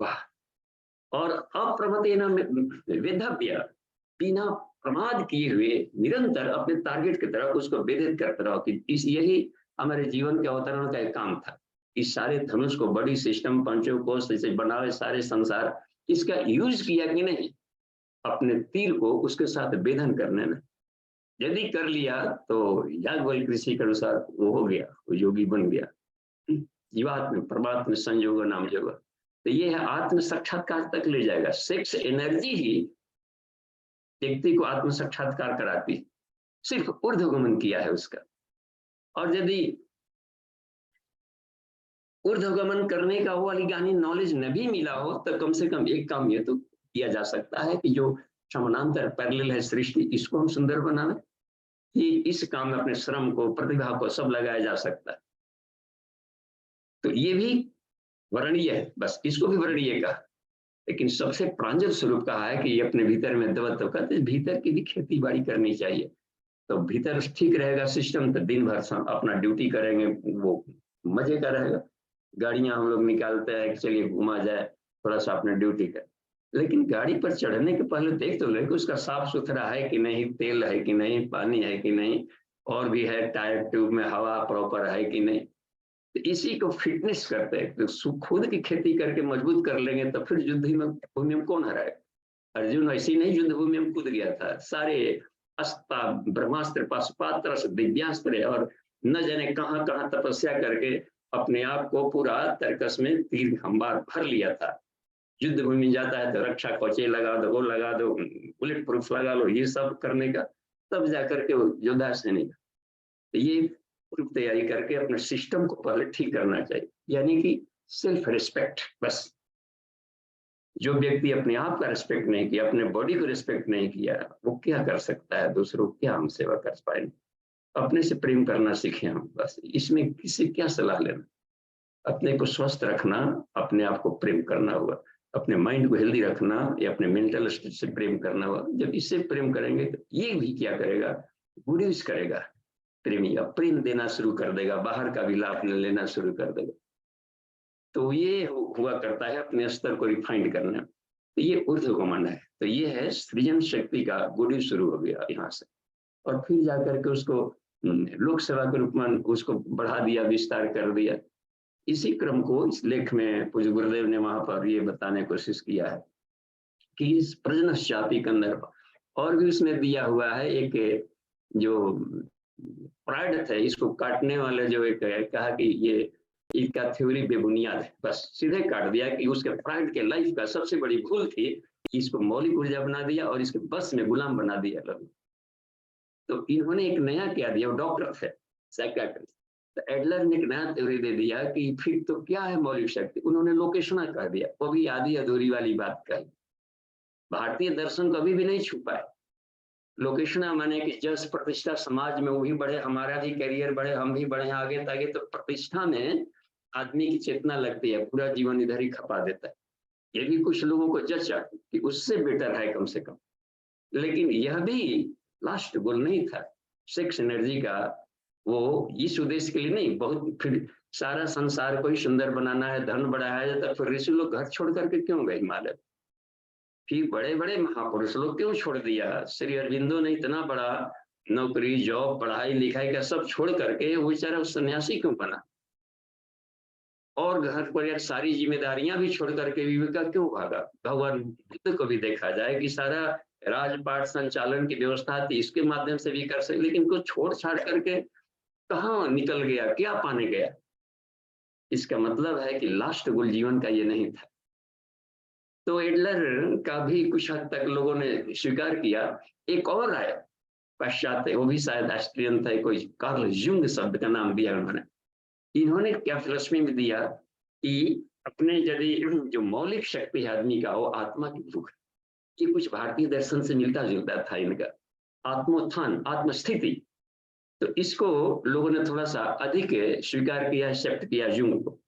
वाह! और अप्रमतेन वेधव्य, बिना प्रमाद किए हुए निरंतर अपने टारगेट की तरफ उसको वेधित करते रहो कि यही हमारे जीवन के अवतरण का एक काम था। इस सारे धनुष को, बड़ी सिस्टम पंचोकोश से बनावे सारे संसार, इसका यूज किया कि नहीं? अपने तीर को उसके साथ वेधन करने में यदि कर लिया तो याज्ञवल्क्य ऋषि के अनुसार वो हो गया, वो योगी बन गया। जीवात्म परमात्म संयोग नाम योग, तो ये है आत्म साक्षात्कार तक ले जाएगा। सेक्स एनर्जी ही व्यक्ति को आत्म साक्षात्कार कराती, सिर्फ ऊर्ध्वगमन किया है उसका। और यदि ऊर्ध्वगमन करने का वो वाली ज्ञानी नॉलेज न भी मिला हो, तो कम से कम एक काम ये तो किया जा सकता है कि जो समानांतर पैरेलल है सृष्टि, इसको हम सुंदर बनावे, कि इस काम में अपने श्रम को, प्रतिभा को सब लगाया जा सकता है। तो ये भी वर्णीय है, बस इसको भी वर्णीय कहा। लेकिन सबसे प्रांजल स्वरूप कहा है कि ये अपने भीतर में दबत्व का, तो भीतर की भी खेती बाड़ी करनी चाहिए। तो भीतर ठीक रहेगा सिस्टम, तो दिन भर अपना ड्यूटी करेंगे, वो मजे का रहेगा। गाड़ियां हम लोग निकालते हैं कि चलिए घुमा जाए, थोड़ा सा अपना ड्यूटी कर, लेकिन गाड़ी पर चढ़ने के पहले देख तो ले कि उसका साफ सुथरा है कि नहीं, तेल है कि नहीं, पानी है कि नहीं, और भी है टायर ट्यूब में हवा प्रॉपर है कि नहीं। तो इसी को फिटनेस करते हैं। तो खुद की खेती करके मजबूत कर लेंगे तो फिर युद्ध भूमि में कौन हराएगा? अर्जुन ऐसी नहीं युद्ध भूमि में कूद गया था, सारे अस्त्र ब्रह्मास्त्र पाशुपात्र दिव्यास्त्र और न जाने कहां कहां तपस्या करके अपने आप को पूरा तर्कस में तीर खंबार भर लिया था। युद्ध भूमि में जाता है तो रक्षा कवच लगा दो, वो लगा दो, बुलेट प्रूफ लगा लो, ये सब करने का, तब जाकर के वो योद्धा सैनिक। तो ये पूर्व तैयारी करके अपने सिस्टम को पहले ठीक करना चाहिए, यानी कि सेल्फ रिस्पेक्ट। बस जो व्यक्ति अपने आप का रिस्पेक्ट नहीं किया, अपने बॉडी को रिस्पेक्ट नहीं किया, वो क्या कर सकता है? दूसरों को क्या हम सेवा कर पाएंगे? अपने से प्रेम करना सीखे हम, बस इसमें किसी क्या सलाह लेना। अपने को स्वस्थ रखना, अपने आप को प्रेम करना होगा, अपने माइंड को हेल्दी रखना या अपने मेंटल स्टेट से प्रेम करना होगा। जब इससे प्रेम करेंगे तो ये भी क्या करेगा? गुड यूज करेगा, प्रेमी का प्रेम देना शुरू कर देगा, बाहर का भी लाभ लेना शुरू कर देगा। तो ये हुआ करता है अपने स्तर को रिफाइंड करना। तो ये ऊर्ध्वगमन है। तो ये है सृजन शक्ति का गुडी शुरू हो गया यहाँ से, और फिर जाकर के उसको लोक सेवा के रूप में उसको बढ़ा दिया, विस्तार कर दिया। इसी क्रम को इस लेख में पूज्य गुरुदेव ने वहां पर ये बताने की कोशिश किया है कि इस प्रजनश्चापी के अंदर और भी उसमें दिया हुआ है एक जो प्राइड है, इसको काटने वाले जो एक है, कहा कि ये इसका थ्योरी बेबुनियाद है, बस सीधे काट दिया कि उसके प्राइड के लाइफ का सबसे बड़ी भूल थी कि इसको मौलिक ऊर्जा बना दिया और इसके बस में गुलाम बना दिया लोग। तो इन्होंने एक नया क्या दिया, वो डॉक्टर थे, साइकियाट्रिस्ट, तो एडलर ने एक नया थ्योरी दे दिया कि फिर तो क्या है मौलिक शक्ति, उन्होंने लोकेशना कर दिया। वो भी आधी अधूरी वाली बात कही। भारतीय दर्शन कभी भी नहीं छुपा है। लोकेशना माने कि जस प्रतिष्ठा समाज में वो भी बढ़े, हमारा भी करियर बढ़े, हम भी बढ़े आगे तागे। तो प्रतिष्ठा में आदमी की चेतना लगती है, पूरा जीवन इधर ही खपा देता है। ये भी कुछ लोगों को जचा कि उससे बेटर है कम से कम, लेकिन यह भी लास्ट गोल नहीं था सेक्स एनर्जी का। वो इस उद्देश्य के लिए नहीं, बहुत फिर सारा संसार को ही सुंदर बनाना है, धन बढ़ाया जाता है। फिर ऋषि लोग घर छोड़ करके क्यों गए हिमालय? फिर बड़े बड़े महापुरुष लोग क्यों छोड़ दिया? श्री अरविंदो ने इतना बड़ा नौकरी, जॉब, पढ़ाई लिखाई का सब छोड़ करके वो बेचारा सन्यासी क्यों बना? और घर पर सारी जिम्मेदारियां भी छोड़ करके विवेका क्यों भागा? भगवान बुद्ध को भी देखा जाए कि सारा राजपाट संचालन की व्यवस्था थी, इसके माध्यम से भी कर सकते, लेकिन कुछ छोड़ छाड़ करके कहाँ निकल गया, क्या पाने गया? इसका मतलब है कि लास्ट गोल जीवन का ये नहीं था। तो एडलर का भी कुछ हद तक लोगों ने स्वीकार किया। एक और आया पश्चात, वो भी शायद ऑस्ट्रियन था, कोई कार्ल जुंग शब्द का नाम दिया उन्होंने। इन्होंने क्या फिलॉसफी में दिया कि अपने यदि जो मौलिक शक्ति है आदमी का, वो आत्मा की भूख है। ये कुछ भारतीय दर्शन से मिलता जुलता था इनका, आत्मोत्थान, आत्मस्थिति। तो इसको लोगों ने थोड़ा सा अधिक स्वीकार किया, एक्सेप्ट किया जुंग को।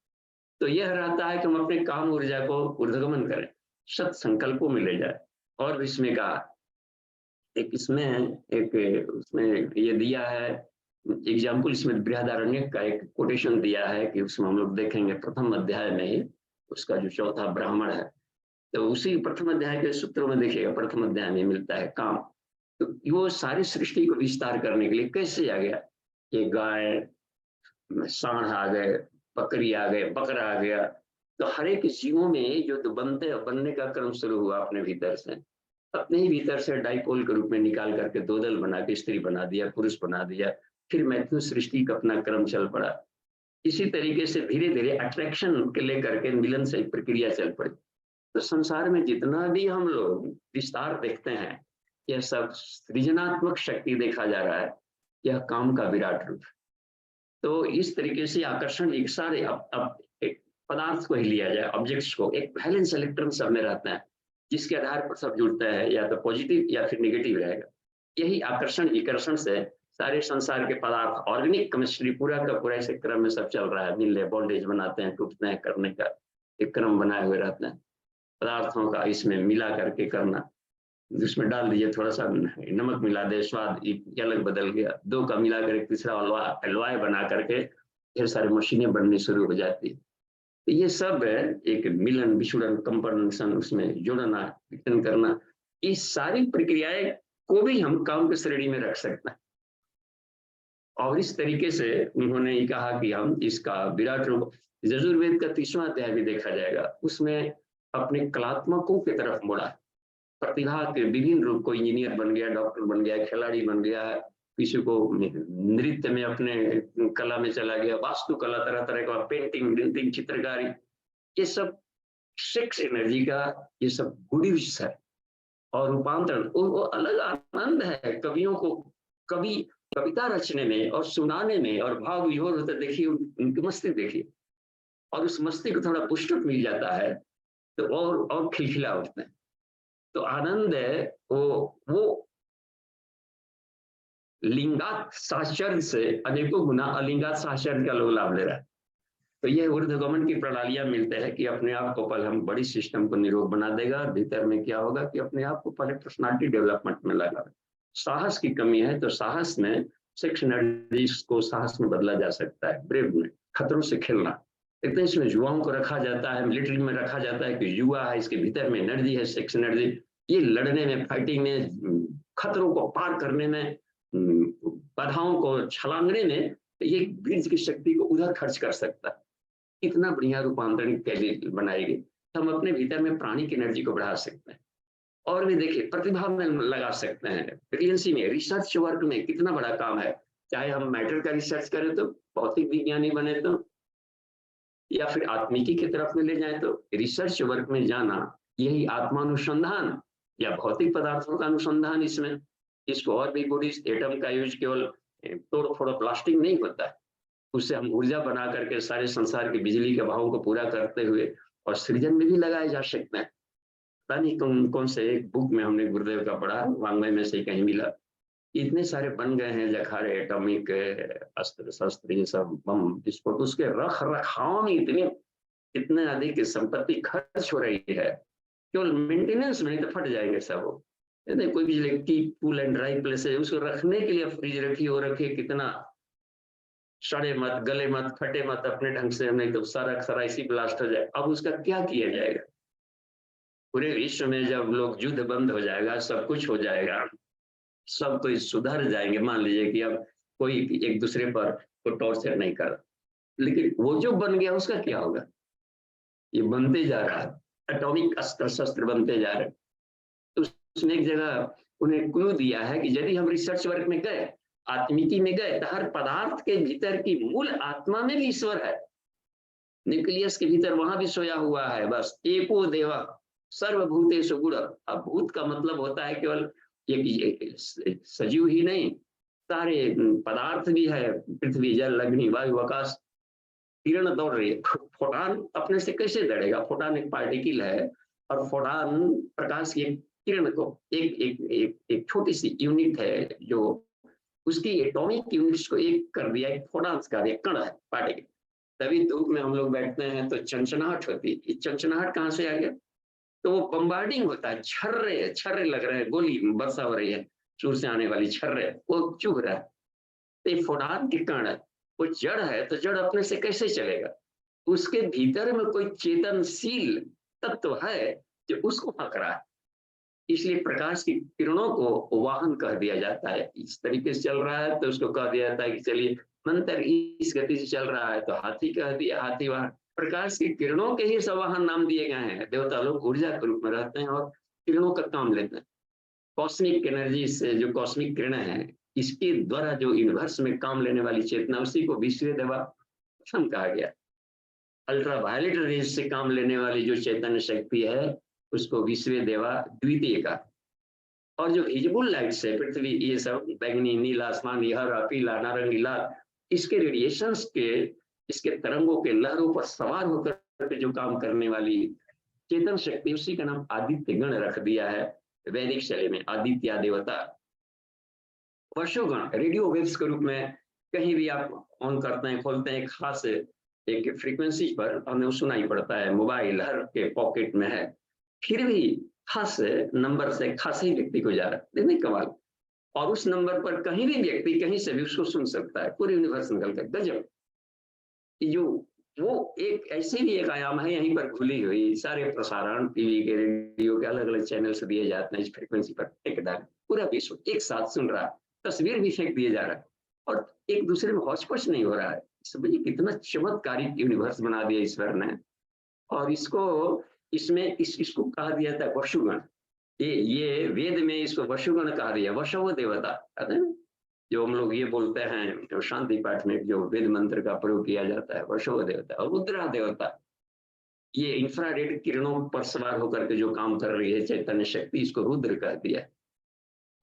तो यह रहता है कि हम अपने काम ऊर्जा को ऊर्ध्वगमन करें, सत संकल्पों में ले जाए। और भी इसमें कहा, एक इसमें एक उसमें ये दिया है एग्जाम्पल, इसमें बृहदारण्यक का एक कोटेशन दिया है कि उसमें हम लोग देखेंगे प्रथम अध्याय में ही उसका जो चौथा ब्राह्मण है, तो उसी प्रथम अध्याय के सूत्रों में देखिएगा, प्रथम अध्याय में मिलता है काम। तो वो सारी सृष्टि को विस्तार करने के लिए कैसे आ गया? ये गाय, सांड आ गए, बकरी आ गए, बकरा आ गया। तो हर एक जीवों में जो बनने का क्रम शुरू हुआ अपने भीतर से, अपने ही भीतर से डाइपोल के रूप में निकाल करके दो दल बना के स्त्री बना दिया, पुरुष बना दिया। फिर मैथ्यू सृष्टि का अपना क्रम चल पड़ा। इसी तरीके से धीरे धीरे अट्रैक्शन के लेकर के मिलन से प्रक्रिया चल पड़ी। तो संसार में जितना भी हम लोग विस्तार देखते हैं, यह सब सृजनात्मक शक्ति देखा जा रहा है, यह काम का विराट रूप। तो इस तरीके से आकर्षण एक सारे अब एक पदार्थ को ही लिया जाए, ऑब्जेक्ट्स को, एक बैलेंस इलेक्ट्रॉन सब में रहता है, जिसके आधार पर सब जुड़ता है, या तो पॉजिटिव या फिर नेगेटिव रहेगा। यही आकर्षण विकर्षण से सारे संसार के पदार्थ, ऑर्गेनिक केमिस्ट्री पूरा का पूरा ऐसे क्रम में सब चल रहा है। मिलने, बॉन्डेज बनाते हैं, टूटते हैं, करने का एक क्रम बनाए हुए रहते हैं। पदार्थों का इसमें मिला करके करना, उसमें डाल दीजिए थोड़ा सा नमक मिला दे, स्वाद अलग बदल गया, दो का मिला कर तीसरा अलवाय बना करके ढेर सारी मशीनें बननी शुरू हो जाती है। तो ये सब एक मिलन, विछुड़न, कंपनशन, उसमें जोड़ना, विघटन करना, इस सारी प्रक्रियाएं को भी हम काम की श्रेणी में रख सकते हैं। और इस तरीके से उन्होंने ये कहा कि हम इसका विराट रूप, यजुर्वेद का 30वां अध्याय भी देखा जाएगा, उसमें अपने कलात्मकों की तरफ मुड़ा। प्रतिभा के विभिन्न रूप को, इंजीनियर बन गया, डॉक्टर बन गया, खिलाड़ी बन गया, किसी को नृत्य में अपने कला में चला गया, वास्तुकला, तरह तरह का पेंटिंग, प्रिंटिंग, चित्रकारी, ये सब सेक्स एनर्जी का ये सब गुड्स है। और रूपांतरण वो अलग आनंद है कवियों को, कवि कविता रचने में और सुनाने में, और भाव विभोर होता देखिए, उनकी मस्ती देखिए, और उस मस्ती को थोड़ा पुष्टक मिल जाता है तो और खिलखिला उठते हैं। तो आनंद है वो लिंगात साहचर्य से अनेकों गुना अलिंगात साहचर्य का लोग लाभ ले रहा है। तो यह ऊर्ध्वगमन की प्रणालियां मिलते हैं कि अपने आप को पहले हम बड़ी सिस्टम को निरोग बना देगा, और भीतर में क्या होगा कि अपने आप को पहले पर्सनालिटी डेवलपमेंट में लगा। साहस की कमी है तो साहस में, सेक्स एनर्जी को साहस में बदला जा सकता है, ब्रेव में, खतरों से खेलना, देखते हैं इसमें युवाओं को रखा जाता है, मिलिट्री में रखा जाता है कि युवा है, इसके भीतर में एनर्जी है, सेक्स एनर्जी, ये लड़ने में, फाइटिंग में, खतरों को पार करने में, बाधाओं को छलांगने में, ये बीज की शक्ति को उधर खर्च कर सकता है। इतना बढ़िया रूपांतरण कैसे बनाएगी, तो हम अपने भीतर में प्राणी की एनर्जी को बढ़ा सकते हैं। और भी देखिए, प्रतिभा में लगा सकते हैं, ब्रिलियंसी में, रिसर्च वर्क में कितना बड़ा काम है। चाहे हम मैटर का रिसर्च करें तो, भौतिक विज्ञानी बने तो, या फिर आत्मिकी की तरफ में ले जाए तो, रिसर्च वर्क में जाना यही आत्मानुसंधान या भौतिक पदार्थों का अनुसंधान इसमें। इसको और भी बॉडी एटम का यूज केवल तोड़ फोड़ प्लास्टिक नहीं होता है, उससे हम ऊर्जा बना करके सारे संसार की बिजली के भावों को पूरा करते हुए और सृजन में भी लगाए जा सकते हैं। पता नहीं कौन कौन से एक बुक में हमने गुरुदेव का पढ़ा, वांग्मय में से कहीं मिला, इतने सारे बन गए हैं जखारे, एटॉमिक अस्त्र शस्त्र, ये सब बम विस्फोट, उसके रख रखाव में इतने अधिक संपत्ति खर्च हो रही है, केवल मेंटेनेंस में, तो फट जाएंगे सब वो। कोई भी electric cool and dry place है, उसको रखने के लिए फ्रिज रखी हो रखी, कितना सड़े मत, गले मत, फटे मत अपने ढंग से, नहीं तो सारा इसी ब्लास्ट हो जाए। अब उसका क्या किया जाएगा? पूरे विश्व में जब लोग युद्ध बंद हो जाएगा, सब कुछ हो जाएगा, सब कोई सुधर जाएंगे, मान लीजिए कि अब कोई एक दूसरे पर कोई टॉर्चर नहीं कर, लेकिन वो जो बन गया उसका क्या होगा? ये बनते जा रहा है, एटॉमिक अस्त्र शस्त्र बनते जा रहे हैं। तो उसने एक जगह उन्हें क्लू दिया है कि यदि हम रिसर्च वर्क में गए, आत्मिकी में गए, तो हर पदार्थ के भीतर की मूल आत्मा में भी ईश्वर है, न्यूक्लियस के भीतर वहां भी सोया हुआ है। बस एको देवा सर्वभूतेषु गुण। अब भूत का मतलब होता है केवल ये सजीव ही नहीं, सारे पदार्थ भी है, पृथ्वी जल अग्नि वायु आकाश। किरण दौड़ रही है, फोटान अपने से कैसे दौड़ेगा? फोटान एक पार्टिकल है, और फोटान प्रकाश की किरण को एक छोटी सी यूनिट है, जो उसकी एटॉमिक यूनिट्स को एक कर दिया, एक फोटान्स का दिया, कण है, पार्टिकल। तभी धूप में हम लोग बैठते हैं तो चंचनाहट होती है। ये चंचनाहट कहाँ से आ गया? तो वो बम्बार्डिंग होता है, छर्रे लग रहे हैं, गोली वर्षा हो रही है, सूर्य से आने वाली छर्रे, वो चुभ रहा है। तो ये फोटान के कण है, वो जड़ है, तो जड़ अपने से कैसे चलेगा? उसके भीतर में कोई चेतनशील तत्व है जो उसको पकड़ रहा है। इसलिए प्रकाश की किरणों को वाहन कह दिया जाता है। इस तरीके से चल रहा है तो उसको कह दिया जाता है कि चलिए मंत्र इस गति से चल रहा है तो हाथी कह दिया, हाथी वाहन। प्रकाश की किरणों के ही सवाहन नाम दिए गए हैं। देवता लोग ऊर्जा के रूप में रहते हैं और किरणों का काम लेते हैं। कॉस्मिक एनर्जी से जो कॉस्मिक किरण है, इसके द्वारा जो यूनिवर्स में काम लेने वाली चेतना, उसी को विश्व देवा प्रथम कहा गया। अल्ट्रावायलेट रेज से काम लेने वाली जो चैतन्य शक्ति है, उसको विश्व देवा द्वितीय का। और जो विजिबल लाइट्स है, पृथ्वी, ये सब बैंगनी, नीला आसमान, हरा, पीला, नारंगी, लाल, इसके रेडिएशंस के, इसके तरंगों के लहरों पर सवार होकर जो काम करने वाली चेतन शक्ति, उसी का नाम आदित्य गण रख दिया है वैदिक शैली में। आदित्य देवता, वर्षोगण रेडियो वेव्स के रूप में कहीं भी आप ऑन करते हैं, खोलते हैं, खास एक फ्रीक्वेंसी पर हमें सुनाई पड़ता है। मोबाइल हर के पॉकेट में है, फिर भी खास नंबर से खास ही व्यक्ति को जा रहा है। देखिए कमाल। और उस नंबर पर कहीं भी व्यक्ति कहीं से भी उसको सुन सकता है, पूरे यूनिवर्स निकल कर। गजब। जो वो एक ऐसे भी एक आयाम है यहीं पर खुली हुई। सारे प्रसारण टीवी के, रेडियो के अलग अलग चैनल से दिए जाते हैं इस फ्रीक्वेंसी पर। एकदम पूरा विश्व एक साथ सुन रहा है, तस्वीर भी फेंक दिए जा रहा है, और एक दूसरे में हौच-पौच नहीं हो रहा है। समझिए कितना चमत्कारिक यूनिवर्स बना दिया ईश्वर ने। और इसको कहा दिया था वसुगण। ये वेद में इसको वसुगण कहा दिया। वसव देवता, जो हम लोग ये बोलते हैं, जो शांति पाठ में जो वेद मंत्र का प्रयोग किया जाता है, वसव देवता। और रुद्रा देवता, ये इंफ्रारेड किरणों पर सवार होकर के जो काम कर रही है चैतन्य शक्ति, इसको रुद्र कह दिया।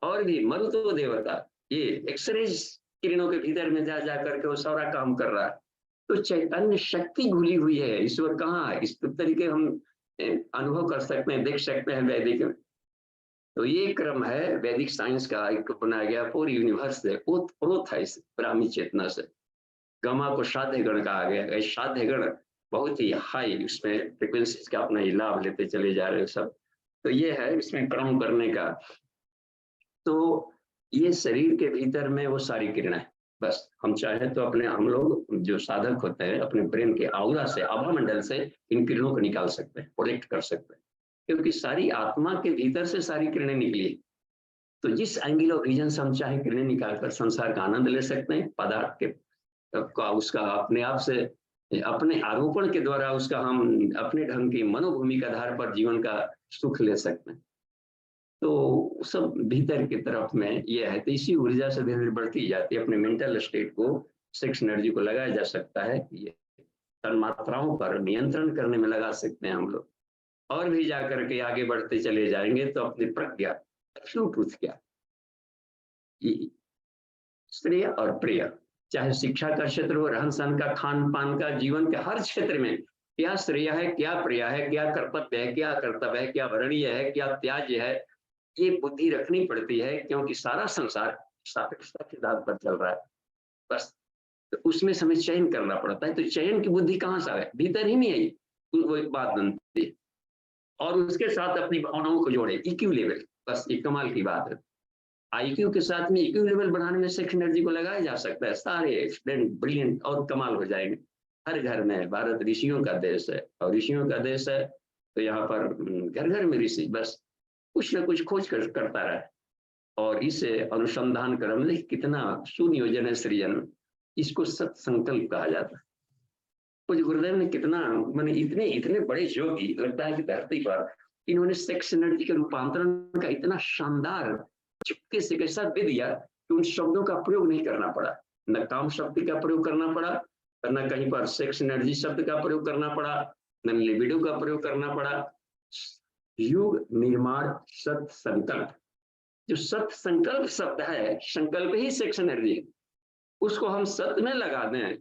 और भी मरुतो देवता, ये एक्सरेज किरणों के भीतर में जा करके वो सारा काम कर रहा है। तो चैतन्य शक्ति घुली हुई है। ईश्वर कहाँ है? इस तरीके हम अनुभव कर सकते हैं, देख सकते हैं वैदिक में। तो ये क्रम है वैदिक साइंस का, एक बनाया गया पूरी यूनिवर्स से ओतप्रोत है इस ब्राह्मी चेतना से। गमा को साध्य गण कहा गया। साध्य गण बहुत ही हाई, उसमें फ्रिक्वेंसीज का अपना ही लाभ लेते चले जा रहे हो सब। तो ये है इसमें क्रम करने का। तो ये शरीर के भीतर में वो सारी किरणें, बस हम चाहे तो अपने हम लोग जो साधक होते हैं अपने ब्रेन के आउरा से, आभा मंडल से इन किरणों को निकाल सकते हैं, प्रोजेक्ट कर सकते हैं, क्योंकि सारी आत्मा के भीतर से सारी किरणें निकली। तो जिस एंगल ऑफ विजन से हम चाहे किरणें निकालकर संसार का आनंद ले सकते हैं, पदार्थ के का उसका अपने आप से अपने आरोपण के द्वारा उसका हम अपने ढंग की मनोभूमि के आधार पर जीवन का सुख ले सकते हैं। तो सब भीतर की तरफ में ये है, तो इसी ऊर्जा से धीरे धीरे बढ़ती जाती है। अपने मेंटल स्टेट को, सेक्स एनर्जी को लगाया जा सकता है, ये तन्मात्राओं पर नियंत्रण करने में लगा सकते हैं हम लोग। और भी जाकर के आगे बढ़ते चले जाएंगे तो अपनी प्रज्ञा, ट्रूथ क्या, श्रेय और प्रिय, चाहे शिक्षा का क्षेत्र हो, रहन सहन का, खान पान का, जीवन के हर क्षेत्र में क्या श्रेय है, क्या प्रिय है, क्या कर्तव्य है, क्या कर्तव्य है, क्या वर्णीय है, क्या त्याज्य है, ये बुद्धि रखनी पड़ती है, क्योंकि सारा संसार सापेक्षता के आधार पर चल रहा है। बस तो उसमें हमें चयन करना पड़ता है। तो चयन की बुद्धि कहाँ से है? भीतर ही नहीं आई, वो एक बात बनती है। और उसके साथ अपनी भावनाओं को जोड़े, इक्यू लेवल, बस ये कमाल की बात है। आईक्यू के साथ में इक्यू लेवल बढ़ाने में सेक्स एनर्जी को लगाया जा सकता है। सारे स्टूडेंट ब्रिलियंट और कमाल हो जाएंगे। हर घर में, भारत ऋषियों का देश है और ऋषियों का देश है, तो यहाँ पर घर घर में ऋषि बस कुछ ना कुछ खोज करता रहे और इसे अनुसंधान क्रम में कितना सुनियोजन है सृजन, इसको सत्संकल्प कहा जाता है। कुछ गुरुदेव ने कितना माने इतने इतने बड़े योगी लगता है कि धरती पर इन्होंने सेक्स एनर्जी के रूपांतरण का इतना शानदार चुपके से कैसा दे दिया कि उन शब्दों का प्रयोग नहीं करना पड़ा, न काम शब्द का प्रयोग करना पड़ा, न कहीं पर सेक्स एनर्जी शब्द का प्रयोग करना पड़ा, न लिबिडो का प्रयोग करना पड़ा। युग निर्माण सत संकल्प, जो सत संकल्प शब्द है, संकल्प ही सेक्स एनर्जी है, उसको हम सत में लगा दें,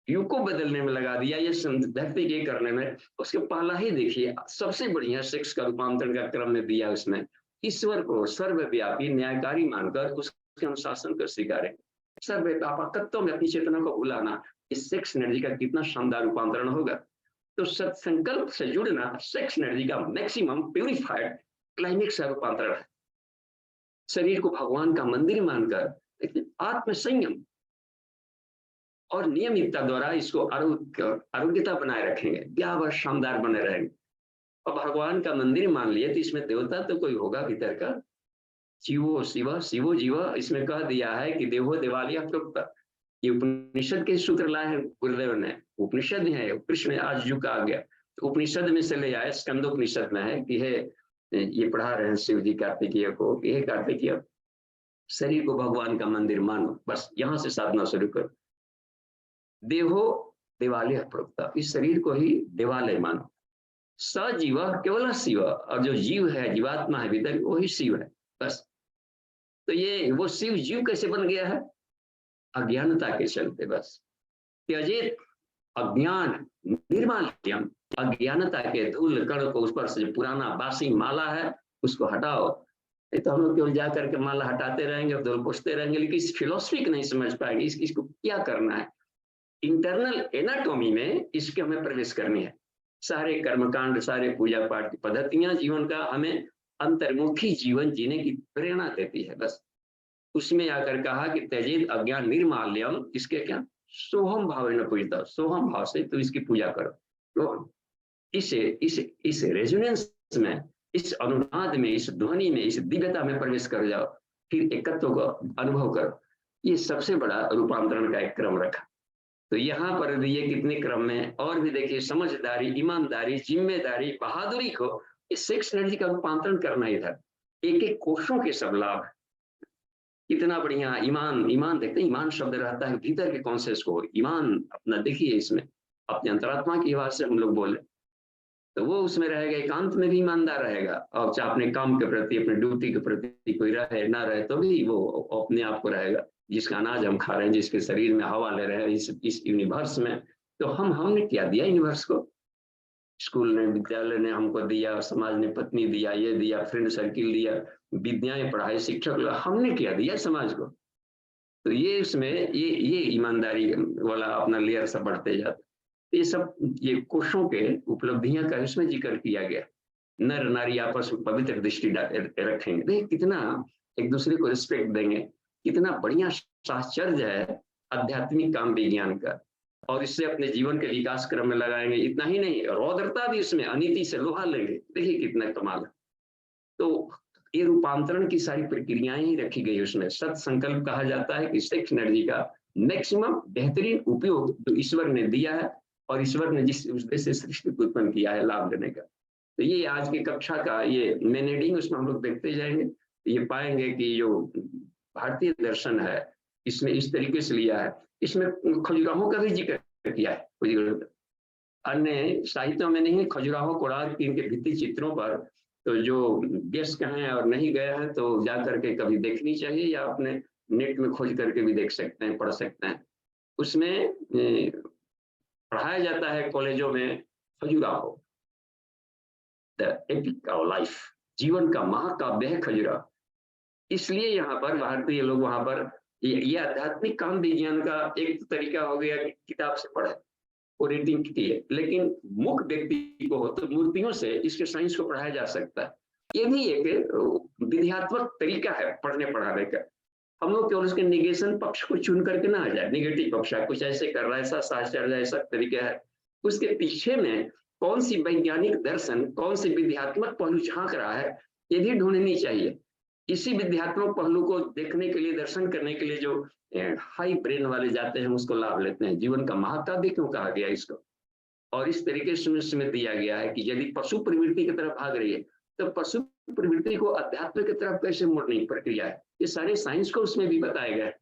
युग को बदलने में लगा दिया, ये धरती के करने में। उसके पहला ही देखिए सबसे बढ़िया सेक्स का रूपांतरण का क्रम में दिया उसने, ईश्वर को सर्वव्यापी न्यायकारी मानकर उसके अनुशासन को स्वीकारें, सर्वव्यापकत्व में अपनी चेतना को भुलाना, इस सेक्स एनर्जी का कितना शानदार रूपांतरण होगा। तो सत्संकल्प से जुड़ना सेक्स एनर्जी का मैक्सिमम प्यूरिफाइड क्लाइमेक्स का रूपांतरण है। शरीर को भगवान का मंदिर मानकर आत्म संयम और नियमितता द्वारा इसको आरोग्यता बनाए रखेंगे, ब्याह व शानदार बने रहेंगे। और भगवान का मंदिर मान लिए तो इसमें देवता तो कोई होगा भीतर का, जीवो शिव शिवो जीव, इसमें कह दिया है कि देवो देवालय प्रोक्त। ये उपनिषद के सूत्र लाए हैं गुरुदेव ने, उपनिषद है, कृष्ण आज युग आ गया तो उपनिषद में से ले आए। स्कंदोपनिषद में है कि है, ये पढ़ा रहे हैं शिव जी कार्तिकेय को, ये कार्तिकेय शरीर को भगवान का मंदिर मानो, बस यहाँ से साधना शुरू करो। देहो देवालय प्रोक्त, इस शरीर को ही देवालय मानो। सजीव केवल शिव, और जो जीव है, जीवात्मा है भीतर, वही शिव है बस। तो ये वो शिव जीव कैसे बन गया है? अज्ञानता के चलते। बस त्यजेत अज्ञान निर्माल्यम, अज्ञानता के धूल कण को उस पर से पुराना बासी माला है उसको हटाओ। ये तो हम लोग केवल जा करके माला हटाते रहेंगे, धूल पूछते रहेंगे, लेकिन इस फिलोसफी को नहीं समझ पाएंगे, इसको क्या करना है। इंटरनल एनाटॉमी में इसके हमें प्रवेश करनी है। सारे कर्मकांड, सारे पूजा पाठ की पद्धतियां जीवन का हमें अंतर्मुखी जीवन जीने की प्रेरणा देती है। बस उसमें आकर कहा कि त्यजेत अज्ञान निर्माल्यम, इसके क्या सोहम भाव न पूजता, सोहम भाव से तो इसकी पूजा करो। तो इस रेजोनेंस में, इस अनुनाद में, इस ध्वनि में, इस दिव्यता में प्रवेश कर जाओ, फिर एकत्व को अनुभव करो। ये सबसे बड़ा रूपांतरण का एक क्रम रखा। तो यहाँ पर ये कितने क्रम में, और भी देखिए समझदारी, ईमानदारी, जिम्मेदारी, बहादुरी को इस सेक्स एनर्जी का रूपांतरण करना इधर एक एक कोषों के सब लाभ। कितना बढ़िया ईमान, ईमान देखते हैं, ईमान शब्द रहता है भीतर के कॉन्शियस को, ईमान अपना देखिए, इसमें अपने अंतरात्मा की आवाज से हम लोग बोले तो वो उसमें रहेगा, एकांत में भी ईमानदार रहेगा। और चाहे अपने काम के प्रति, अपने ड्यूटी के प्रति कोई रहे ना रहे तो भी वो अपने आप को रहेगा। जिसका अनाज हम खा रहे हैं, जिसके शरीर में हवा ले रहे हैं, इस यूनिवर्स में, तो हमने क्या दिया यूनिवर्स को? स्कूल ने, विद्यालय ने हमको दिया, समाज ने पत्नी दिया, ये दिया, फ्रेंड सर्किल दिया, विद्याएं पढ़ाई, शिक्षक, हमने क्या दिया समाज को? तो ये इसमें ये ईमानदारी वाला अपना लेयर सब बढ़ते जाता। ये सब ये कोषों के उपलब्धियां का इसमें जिक्र किया गया। नर नारी आपस में पवित्र दृष्टि रखेंगे, देख कितना एक दूसरे को रिस्पेक्ट देंगे, कितना बढ़िया साहचर्य है आध्यात्मिक काम विज्ञान का, और इससे अपने जीवन के विकास क्रम में लगाएंगे। इतना ही नहीं, रौद्रता भी इसमें अनीति से लोहा लेंगे, देखिए कितना कमाल है। तो ये रूपांतरण की सारी प्रक्रियाएं ही रखी गई उसमें। सत संकल्प कहा जाता है कि सेक्स एनर्जी का मैक्सिमम बेहतरीन उपयोग जो ईश्वर ने दिया है और ईश्वर ने जिस उद्देश्य से सृष्टि को उत्पन्न किया है लाभ लेने का। तो ये आज की कक्षा का ये मेन हेडिंग, उसमें हम लोग देखते जाएंगे, ये पाएंगे कि जो भारतीय दर्शन है इसमें इस तरीके से लिया है। इसमें खजुराहो का भी जिक्र किया है, अन्य साहित्यों में नहीं। खजुराहो कोणार्क की इनके भित्ति चित्रों पर तो जो व्यस्त हैं और नहीं गए हैं तो जा करके कभी देखनी चाहिए, या अपने नेट में खोज करके भी देख सकते हैं, पढ़ सकते हैं। उसमें पढ़ाया जाता है कॉलेजों में Khajuraho, the epic of life, जीवन का महाकाव्य है खजुराहो। इसलिए यहाँ पर भारतीय लोग वहां पर ये आध्यात्मिक काम विज्ञान का एक तरीका हो गया कि किताब से पढ़े, वो रेटिंग की है, लेकिन मुख्य व्यक्ति को हो तो मूर्तियों से इसके साइंस को पढ़ाया जा सकता है। ये भी एक विद्यात्मक तरीका है पढ़ने पढ़ाने का। हम लोग केवल उसके निगेशन पक्ष को चुन करके ना आ जाए, निगेटिव पक्ष कुछ ऐसे कर रहा है, ऐसा साहचर्य ऐसा तरीका है, उसके पीछे में कौन सी वैज्ञानिक दर्शन, कौन सी विद्यात्मक पहलू झांक रहा है, ये भी ढूंढनी चाहिए। इसी विद्यात्मक पहलू को देखने के लिए, दर्शन करने के लिए जो हाई ब्रेन वाले जाते हैं उसको लाभ लेते हैं। जीवन का महाकाव्य क्यों कहा गया इसको, और इस तरीके से उसमें दिया गया है कि यदि पशु प्रवृत्ति की तरफ भाग रही है तो पशु प्रवृत्ति को अध्यात्म की तरफ कैसे मोड़ने की प्रक्रिया है, ये सारे साइंस को उसमें भी बताया गया है।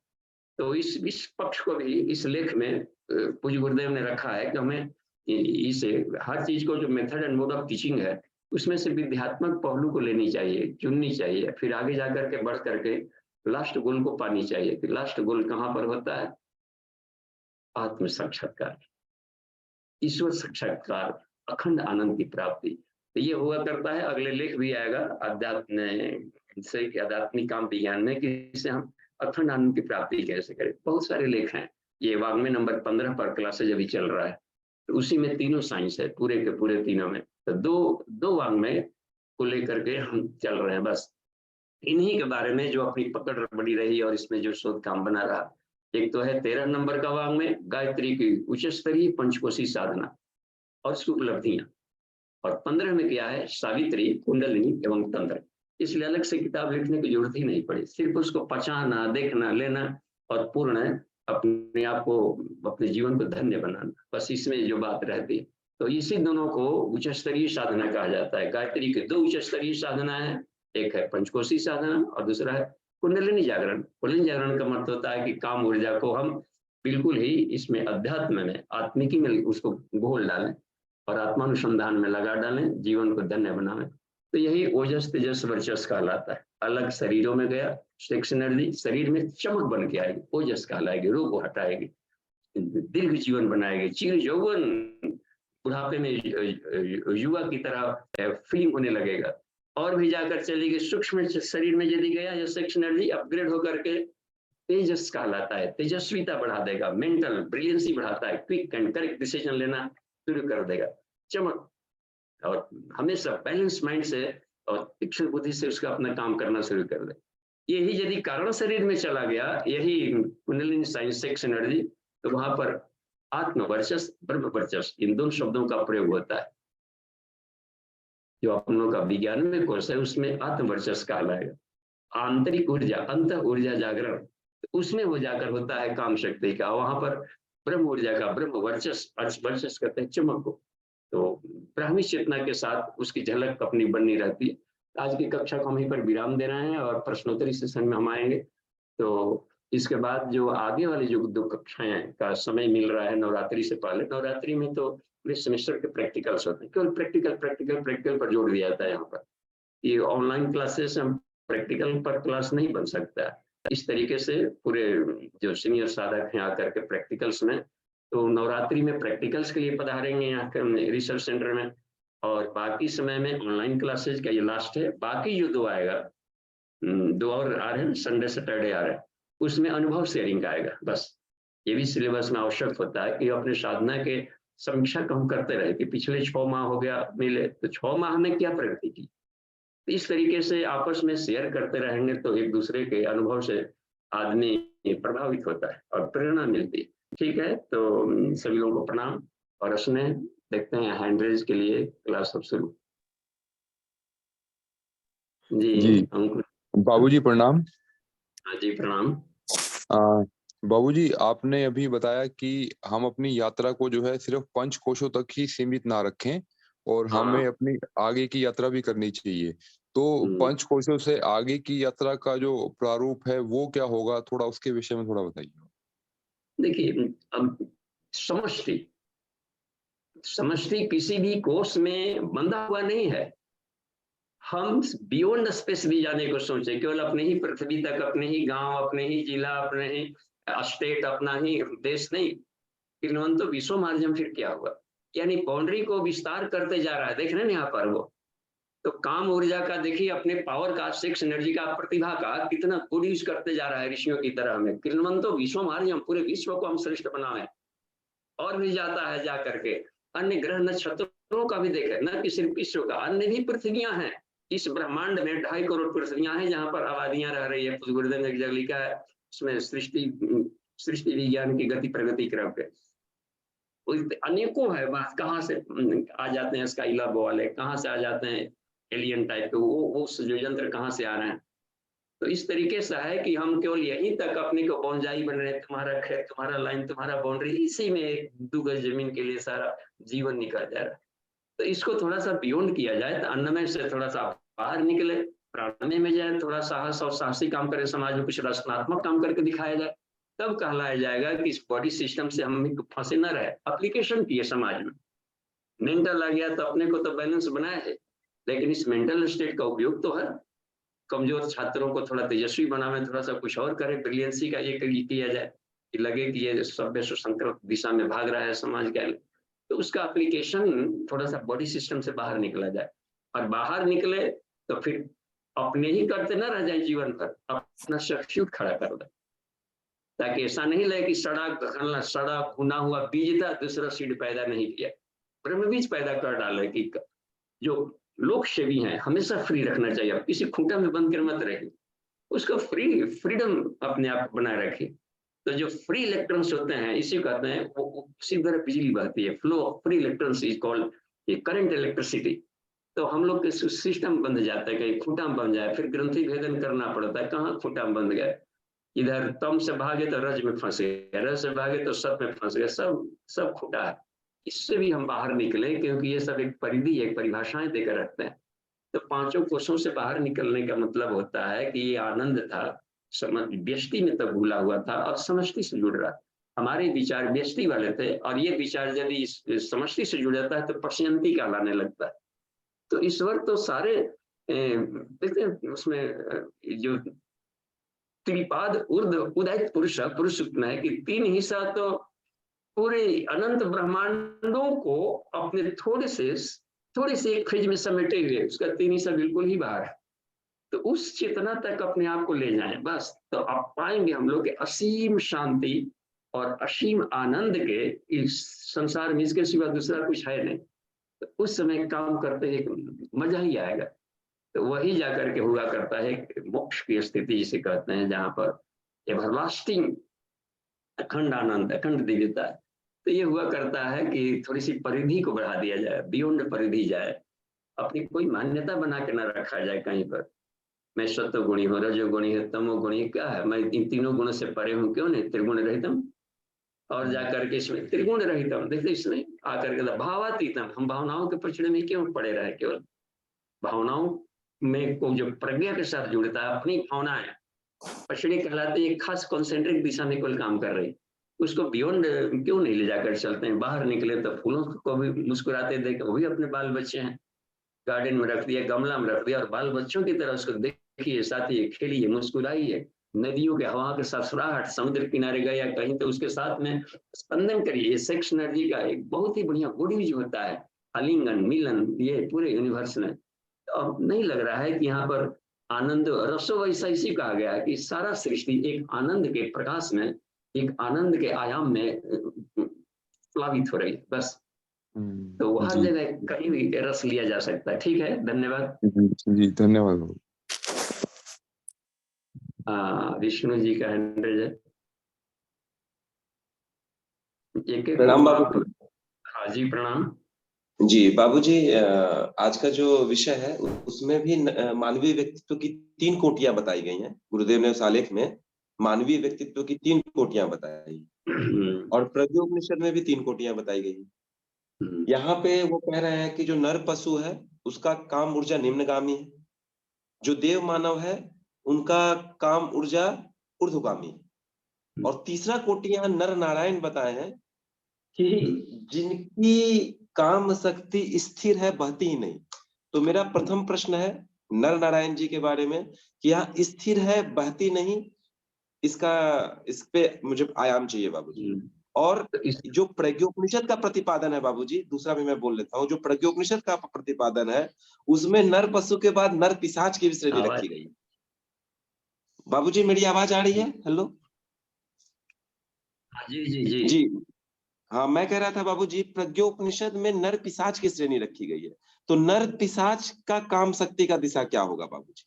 तो इस पक्ष को भी इस लेख में पूज्य गुरुदेव ने रखा है कि हमें इसे हर चीज को जो method and mode of teaching है उसमें से विद्यात्मक पहलू को लेनी चाहिए, चुननी चाहिए, फिर आगे जाकर के बढ़ करके लास्ट गोल को पानी चाहिए। कि लास्ट गोल कहाँ पर होता है? आत्म साक्षात्कार, ईश्वर साक्षात्कार, अखंड आनंद की प्राप्ति। तो ये हुआ करता है। अगले लेख भी आएगा आध्यात्मिक काम विज्ञान में कि इसे हम अखंड आनंद की प्राप्ति कैसे करें। बहुत सारे लेख हैं। ये वाग्मय नंबर 15 पर क्लासेज अभी चल रहा है, तो उसी में तीनों साइंस है, पूरे के पूरे तीनों में। तो दो वाग्मय को लेकर के हम चल रहे हैं बस, इन्हीं के बारे में जो अपनी पकड़ बनी रही और इसमें जो शोध काम बना रहा। एक तो है 13 नंबर का वाग्मय, गायत्री की उच्च स्तरीय पंचकोशी साधना और सुपलब्धियां, और 15 में क्या है? सावित्री, कुंडलिनी एवं तंत्र। इसलिए अलग से किताब लिखने की जरूरत ही नहीं पड़ी, सिर्फ उसको पचाना, देखना, लेना और पूर्ण अपने आप को, अपने जीवन को धन्य बनाना, बस इसमें जो बात रहती है। तो इसी दोनों को उच्च स्तरीय साधना कहा जाता है। गायत्री की 2 उच्च स्तरीय साधना है, एक है पंचकोशी साधना और दूसरा है कुंडलिनी जागरण। कुंडलिनी जागरण का मतलब होता है कि काम ऊर्जा को हम बिल्कुल ही इसमें अध्यात्म में, आत्मिकी में उसको घोल डालें और आत्मानुसंधान में लगा डालें, जीवन को धन्य बनाएं। तो यही ओजस तेजस वर्चस कहलाता है। अलग शरीरों में गया सेक्स एनर्जी, शरीर में चमक बन के आएगी, ओजस कहलाएगी, रोग को हटाएगी, दीर्घ जीवन बनाएगी, चिर यौवन, बुढ़ापे में युवा की तरह फीलिंग होने लगेगा। और भी जाकर चलेगी सूक्ष्म शरीर में यदि गया, या सेक्स एनर्जी अपग्रेड होकर के तेजस कहलाता है, तेजस्विता बढ़ा देगा, मेंटल ब्रिलियंसी बढ़ाता है, क्विक एंड करेक्ट डिसीजन लेना शुरू कर देगा, चमक, और हमेशा बैलेंस माइंड से और तीक्ष्ण बुद्धि से उसका अपना काम करना शुरू कर दे। यही यदि कारण शरीर में चला गया, यही कुंडलिनी साइंस सेक्स एनर्जी, तो वहां पर आत्म वर्चस, ब्रह्म वर्चस, इन दोनों शब्दों का प्रयोग होता है। जो हम लोग का विज्ञान में कोर्स है उसमें आत्म वर्चस कहलाएगा। आंतरिक ऊर्जा, अंत ऊर्जा जागरण, तो उसमें वो जाकर होता है काम शक्ति का। वहां पर ब्रह्म ऊर्जा का, ब्रह्म वर्चस, वर्चस करते हैं चमक को। तो ब्राह्मी चेतना के साथ उसकी झलक अपनी बननी रहती है। आज की कक्षा को हम यहीं पर विराम दे रहे हैं और प्रश्नोत्तरी सेशन में हम आएंगे। तो इसके बाद जो आगे वाली जो 2 कक्षाएं का समय मिल रहा है नवरात्रि से पहले, नवरात्रि में तो पूरे सेमेस्टर के प्रैक्टिकल्स होते हैं, केवल प्रैक्टिकल पर जोड़ दिया जाता है। यहाँ पर ये ऑनलाइन क्लासेस हम प्रैक्टिकल पर क्लास नहीं बन सकता है। इस तरीके से पूरे जो सीनियर साधक हैं आकर के प्रैक्टिकल्स में, तो नवरात्रि में प्रैक्टिकल्स के लिए पधारेंगे यहाँ के रिसर्च सेंटर में, और बाकी समय में ऑनलाइन क्लासेज का ये लास्ट है। बाकी जो 2 आएगा, 2 और आ रहे हैं, संडे सैटरडे आ रहे हैं, उसमें अनुभव शेयरिंग आएगा। बस ये भी सिलेबस में आवश्यक होता है कि अपने साधना के समीक्षा कम करते रहे कि पिछले 6 माह हो गया मिले तो 6 माह में क्या प्रगति की। इस तरीके से आपस में शेयर करते रहेंगे तो एक दूसरे के अनुभव से आदमी प्रभावित होता है और प्रेरणा मिलती है। ठीक है, तो सभी लोगों को प्रणाम और स्नेह। देखते हैं हैंड रेज के लिए क्लास अब शुरू। जी जी अंकुर। बाबूजी प्रणाम। हाँ जी प्रणाम। बाबूजी, आपने अभी बताया कि हम अपनी यात्रा को जो है सिर्फ पंचकोशों तक ही सीमित ना रखें और हमें हाँ। अपनी आगे की यात्रा भी करनी चाहिए। तो हम्म, पंचकोशों से आगे की यात्रा का जो प्रारूप है वो क्या होगा, थोड़ा उसके विषय में थोड़ा बताइए। देखिए अब समष्टि समष्टि किसी भी कोष में बंधा हुआ नहीं है। हम बियॉन्ड स्पेस भी जाने को सोचे, केवल अपने ही पृथ्वी तक, अपने ही गांव, अपने ही जिला, अपने ही स्टेट, अपना ही देश नहीं, किन्वन तो विश्व माध्यम फिर क्या हुआ। यानी बाउंड्री को विस्तार करते जा रहा है। देख रहे हैं यहाँ पर वो तो काम ऊर्जा का देखिए, अपने पावर का, सेक्स एनर्जी का, प्रतिभा का कितना गुड यूज करते जा रहा है ऋषियों की तरह। हमें किन्वन तो विश्व माध्यम, पूरे विश्व को हम श्रेष्ठ बनाए और भी जाता है जा करके। अन्य ग्रह नक्षत्रों का भी देखें, न कि सिर्फ विश्व का, अन्य भी पृथ्वियां हैं इस ब्रह्मांड में। 2.5 करोड़ पृथ्वियां हैं जहां पर आबादियां रह रही है। गुरुदेव ने एक जगह लिखा है उसमें सृष्टि विज्ञान की गति प्रगति क्रम पे अनेकों है। बात कहाँ से आ जाते हैं स्काई लैब वाले, कहाँ से आ जाते हैं एलियन टाइप के, वो जो यंत्र कहाँ से आ रहे हैं। तो इस तरीके से है कि हम केवल यहीं तक अपने को बाउंड्री बन रहे हैं। तुम्हारा खेत, तुम्हारा लाइन, तुम्हारा बाउंड्री, इसी में 2 गज जमीन के लिए सारा जीवन निकल जा रहा है। तो इसको थोड़ा सा बियॉन्ड किया जाए, तो अन्नमय से थोड़ा सा बाहर निकले, प्राणमय में जाए, थोड़ा साहस और साहसी काम करे, समाज में कुछ रचनात्मक काम करके दिखाया जाए, तब कहलाया जाएगा कि इस बॉडी सिस्टम से हम फंसे न रहे। एप्लीकेशन की है समाज में। मेंटल आ गया तो अपने को तो बैलेंस बनाया है, लेकिन इस मेंटल स्टेट का उपयोग तो है। कमजोर छात्रों को थोड़ा तेजस्वी बनावे, थोड़ा सा कुछ और करे, ब्रिलियंसी का ये किया जाए कि लगे कि ये सभ्य सुसंकृत दिशा में भाग रहा है समाज का। तो उसका एप्लीकेशन थोड़ा सा बॉडी सिस्टम से बाहर निकला जाए, और बाहर निकले तो फिर अपने ही करते ना रह जाए, जीवन पर अपना सब्स्टिट्यूट खड़ा कर दे, ताकि ऐसा नहीं लगे कि सड़ा भुना हुआ बीज था, दूसरा सीड पैदा नहीं किया। ब्रह्म बीज पैदा कर डाले कि जो लोक सेवी हैं हमेशा फ्री रखना चाहिए। अब किसी खूंटा में बंद कर मत रहे, उसको फ्रीडम अपने आप बनाए रखिए। तो जो फ्री इलेक्ट्रॉन्स होते हैं, इसी को कहते हैं, वो उसी तरह बिजली बहती है। Flow of free electrons is called ये करंट इलेक्ट्रिसिटी। तो हम लोग के सिस्टम बंध जाता है, कहीं खूंटा में बन जाए, फिर ग्रंथि भेदन करना पड़ता है, कहाँ खूंटा में बंध गए। इधर तम से भागे तो रज में फंस गए, रज से भागे तो सत में फंस गए, सब सब खुटा है। इससे भी हम बाहर निकले, क्योंकि ये सब एक परिधि, एक परिभाषाएं देकर रखते हैं। तो 5 कोशों से बाहर निकलने का मतलब होता है कि ये आनंद था व्यष्टि में तो भूला हुआ था, और समष्टि से जुड़ रहा। हमारे विचार व्यष्टि वाले थे, और ये विचार यदि समष्टि से जुड़ जाता है तो पश्यंती कहलाने लगता है। तो ईश्वर तो सारे देखते हैं उसमें जो त्रिपाद ऊर्ध उदय पुरुष पुरुष है कि 3 हिस्सा तो पूरे अनंत ब्रह्मांडों को अपने थोड़े से एक फ्रिज में समेटे हुए, उसका 3 हिस्सा बिल्कुल ही बाहर है। तो उस चेतना तक अपने आप को ले जाएं बस, तो आप पाएंगे हम लोग असीम शांति और असीम आनंद के इस संसार में, इसके सिवा दूसरा कुछ है नहीं। तो उस समय काम करते ही मजा ही आएगा। तो वही जाकर के हुआ करता है मोक्ष की स्थिति जिसे कहते हैं, जहां पर एवरलास्टिंग अखंड आनंद, अखंड दिव्यता है। तो ये हुआ करता है कि थोड़ी सी परिधि को बढ़ा दिया जाए, बियॉन्ड परिधि जाए, अपनी कोई मान्यता बना के ना रखा जाए कहीं पर। मैं सत्व गुणी हूँ, रजो गुणी है, तमो गुणी क्या है, मैं इन तीनों गुणों से परे हूँ, क्यों नहीं, त्रिगुण रहितम। और जाकर के इसमें त्रिगुण रहितम देखते, इसमें आकर के भावातीतम, हम भावनाओं के पछड़े में क्यों पड़े रहे, केवल भावनाओं में को जो प्रज्ञा के साथ जुड़ता है, अपनी भावनाएं पछड़ी कहलाते हैं, एक खास कॉन्सेंट्रिक दिशा में कोई काम कर रही, उसको बियॉन्ड क्यों नहीं ले जाकर चलते हैं। बाहर निकले तो फूलों को भी मुस्कुराते देखे, वो भी अपने बाल बच्चे हैं, गार्डन में रख दिया, गमला में रख दिया, और बाल बच्चों की तरह उसको देखिए, साथ ही खेलिए, मुस्कुराइए। नदियों के हवा के ससुराहट, समुद्र किनारे गए या कहीं, तो उसके साथ में स्पंदन करिए। सेक्स एनर्जी का एक बहुत ही बढ़िया गुड यूज होता है, आलिंगन मिलन, ये पूरे यूनिवर्स में। तो अब नहीं लग रहा है कि यहाँ पर आनंद रसो वैसा इसी कहा गया है कि सारा सृष्टि एक आनंद के प्रकाश में, एक आनंद के आयाम में प्लावित हो रही है बस। तो हर जी जगह कहीं भी रस लिया जा सकता है। ठीक है, धन्यवाद। जी धन्यवाद। विष्णु जी का हैंड रेज है। एक एक प्रणाम को आप। बाबू हाँ जी, प्रणाम। जी। बाबूजी, आज का जो विषय है उसमें भी मानवीय व्यक्तित्व की 3 कोटियां बताई गई हैं। गुरुदेव ने उस आलेख में मानवीय व्यक्तित्व की 3 कोटियां बताई और प्रज्ञोपनिषद में भी 3 कोटियां बताई गई। यहाँ पे वो कह रहे हैं कि जो नर पशु है उसका काम ऊर्जा निम्नगामी है, जो देव मानव है उनका काम ऊर्जा ऊर्ध्वगामी है, और तीसरा कोटि यहाँ नर नारायण बताए हैं कि जिनकी काम शक्ति स्थिर है, बहती ही नहीं। तो मेरा प्रथम प्रश्न है नर नारायण जी के बारे में कि यहाँ स्थिर है, बहती नहीं, इस पे मुझे आयाम चाहिए बाबूजी। और तो इस जो प्रज्ञोपनिषद का प्रतिपादन है बाबूजी, दूसरा भी मैं बोल लेता हूँ, जो प्रज्ञोपनिषद का प्रतिपादन है उसमें नर पशु के बाद नर पिशाच की भी श्रेणी रखी गई है। बाबूजी मेरी आवाज आ रही है? हेलो जी जी जी जी। हाँ, मैं कह रहा था बाबूजी, प्रज्ञोपनिषद में नर पिशाच की श्रेणी रखी गई है। तो नर पिशाच का काम शक्ति का दिशा क्या होगा बाबूजी?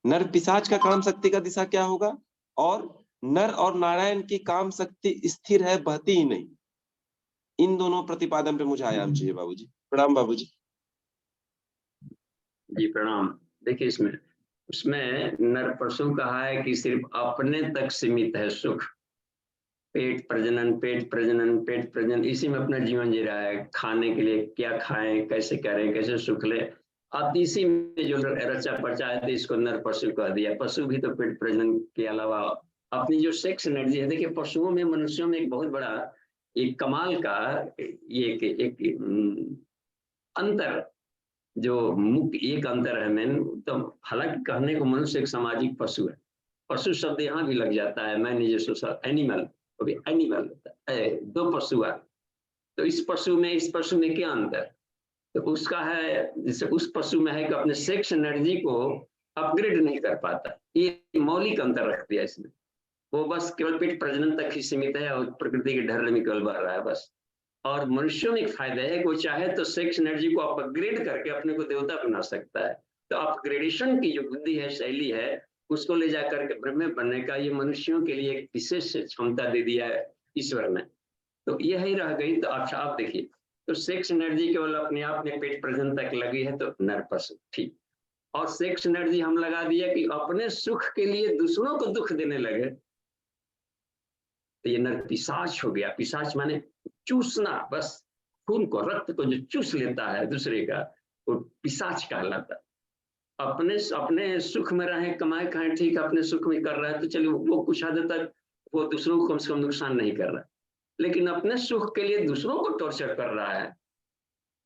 नर पिशाच का काम शक्ति का दिशा क्या होगा? और नर और नारायण की काम शक्ति स्थिर है, बहती ही नहीं। इन दोनों प्रतिपादन पे मुझे आयाम चाहिए बाबूजी। प्रणाम बाबूजी। जी, प्रणाम। देखिए, इसमें उसमें नर पशु कहा है कि सिर्फ अपने तक सीमित है सुख। पेट प्रजनन, पेट प्रजनन, पेट प्रजनन, इसी में अपना जीवन जी रहा है। खाने के लिए क्या खाएं, कैसे करें, कैसे सुख ले, अब इसी में जो रचा पचा है, तो इसको नर पशु कह दिया। पशु भी तो पेट प्रजनन के अलावा अपनी जो सेक्स एनर्जी है, देखिए पशुओं में मनुष्यों में एक बहुत बड़ा, एक कमाल का, ये एक अंतर, जो मुख्य एक अंतर है मेन। तो हालांकि कहने को मनुष्य एक सामाजिक पशु है। पशु शब्द यहाँ भी लग जाता है, मैंने जैसे एनिमल, अभी एनिमल होता है, दो पशु है। तो इस पशु में क्या अंतर? तो उसका है, जैसे उस पशु में है कि अपने सेक्स एनर्जी को अपग्रेड नहीं कर पाता। ये मौलिक अंतर रख दिया इसमें। वो बस केवल पेट प्रजनन तक ही सीमित है और प्रकृति के ढर्रे में केवल बह रहा है बस। और मनुष्यों में एक फायदा है कि वो चाहे तो सेक्स एनर्जी को अपग्रेड करके अपने को देवता बना सकता है। तो अपग्रेडेशन की जो बुद्धि है, शैली है, उसको ले जाकर के ब्रह्म बनने का ये मनुष्यों के लिए एक विशेष क्षमता दे दिया है ईश्वर ने। तो यही रह गई। तो अच्छा, आप देखिए, तो सेक्स एनर्जी केवल अपने आप में पेट प्रजनन तक लगी है, तो नर पशु ठीक। और सेक्स एनर्जी हम लगा दिया कि अपने सुख के लिए दूसरों को दुख देने लगे, तो ये नर पिशाच हो गया। पिशाच माने चूसना, बस खून को, रक्त को जो चूस लेता है दूसरे का, वो पिशाच कहलाता है। अपने अपने सुख में रहे, कमाए खाए, ठीक, अपने सुख में कर रहा है तो चलिए, वो कुछ हद तक वो दूसरों को कम से कम नुकसान नहीं कर रहा। लेकिन अपने सुख के लिए दूसरों को टॉर्चर कर रहा है,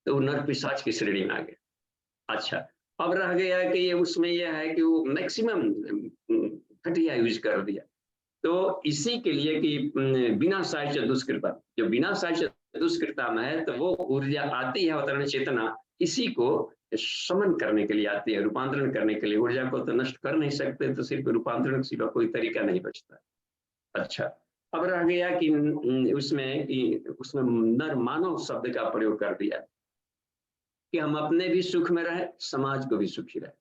तो वो नर पिशाच की श्रेणी में आ गया। अच्छा, अब रह गया है कि ये उसमें यह है कि वो मैक्सिमम घटिया यूज कर दिया। तो इसी के लिए कि बिना साहित्य दुष्कृता, जो बिना साहित्य दुष्कृता में है, तो वो ऊर्जा आती है, अवतरण चेतना इसी को समन करने के लिए आती है, रूपांतरण करने के लिए। ऊर्जा को तो नष्ट कर नहीं सकते, तो सिर्फ रूपांतरण के सिवा कोई तरीका नहीं बचता। अच्छा, अब रह गया कि उसमें नर मानव शब्द का प्रयोग कर दिया कि हम अपने भी सुख में रहे, समाज को भी सुखी रहे,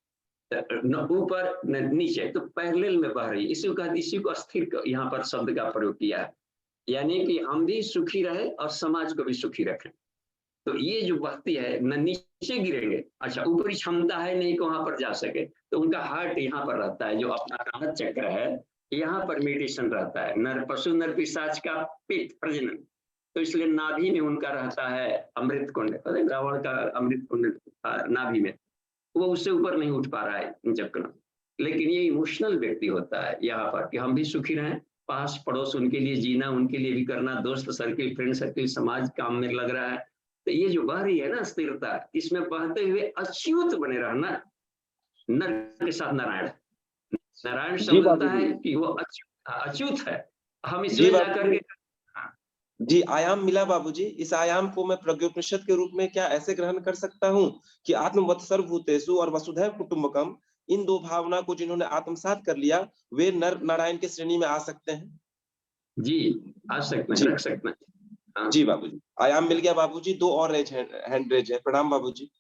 न ऊपर न नीचे, तो पैरेलल में बह रही। इसी को अस्थिर यहाँ पर शब्द का प्रयोग किया है, यानी कि हम भी सुखी रहे और समाज को भी सुखी रखें। तो ये जो बहती है, न नीचे गिरेंगे। अच्छा, ऊपरी क्षमता है नहीं कि वहां पर जा सके, तो उनका हार्ट यहाँ पर रहता है, जो अपना अनाहत चक्र है, यहाँ पर मेडिटेशन रहता है। नर पशु नर पिशाच का पेट प्रजनन, तो इसलिए नाभि में उनका रहता है अमृत कुंड। रावण का अमृत कुंड नाभि में, वो उससे ऊपर नहीं उठ पा रहा है इन चक्रों। लेकिन ये इमोशनल व्यक्ति होता है यहाँ पर कि हम भी सुखी रहें, पास पड़ोस उनके लिए जीना, उनके लिए भी करना, दोस्त सर्किल, फ्रेंड सर्किल, समाज काम में लग रहा है। तो ये जो बह रही है ना स्थिरता, इसमें बहते हुए अच्युत बने रहना। नर के साथ नारायण, नारायण जी समझता बाबूजी। है कि वो अच्युत है। हम जी इसमें जाकर बाबूजी। के, हाँ, जी, आयाम मिला बाबूजी। इस आयाम को मैं प्रज्ञोपनिषद के रूप में क्या ऐसे ग्रहण कर सकता हूँ कि आत्मवत् सर्वभूतेषु और वसुधैव कुटुंबकम, इन दो भावना को जिन्होंने आत्मसात कर लिया, वे नर नारायण की श्रेणी में आ सकते हैं? जी, आ सकते हैं, जी। रख सकते हैं। हाँ, जी बाबूजी, आयाम मिल गया बाबूजी। 2 और हैंड रेज है। प्रणाम बाबूजी।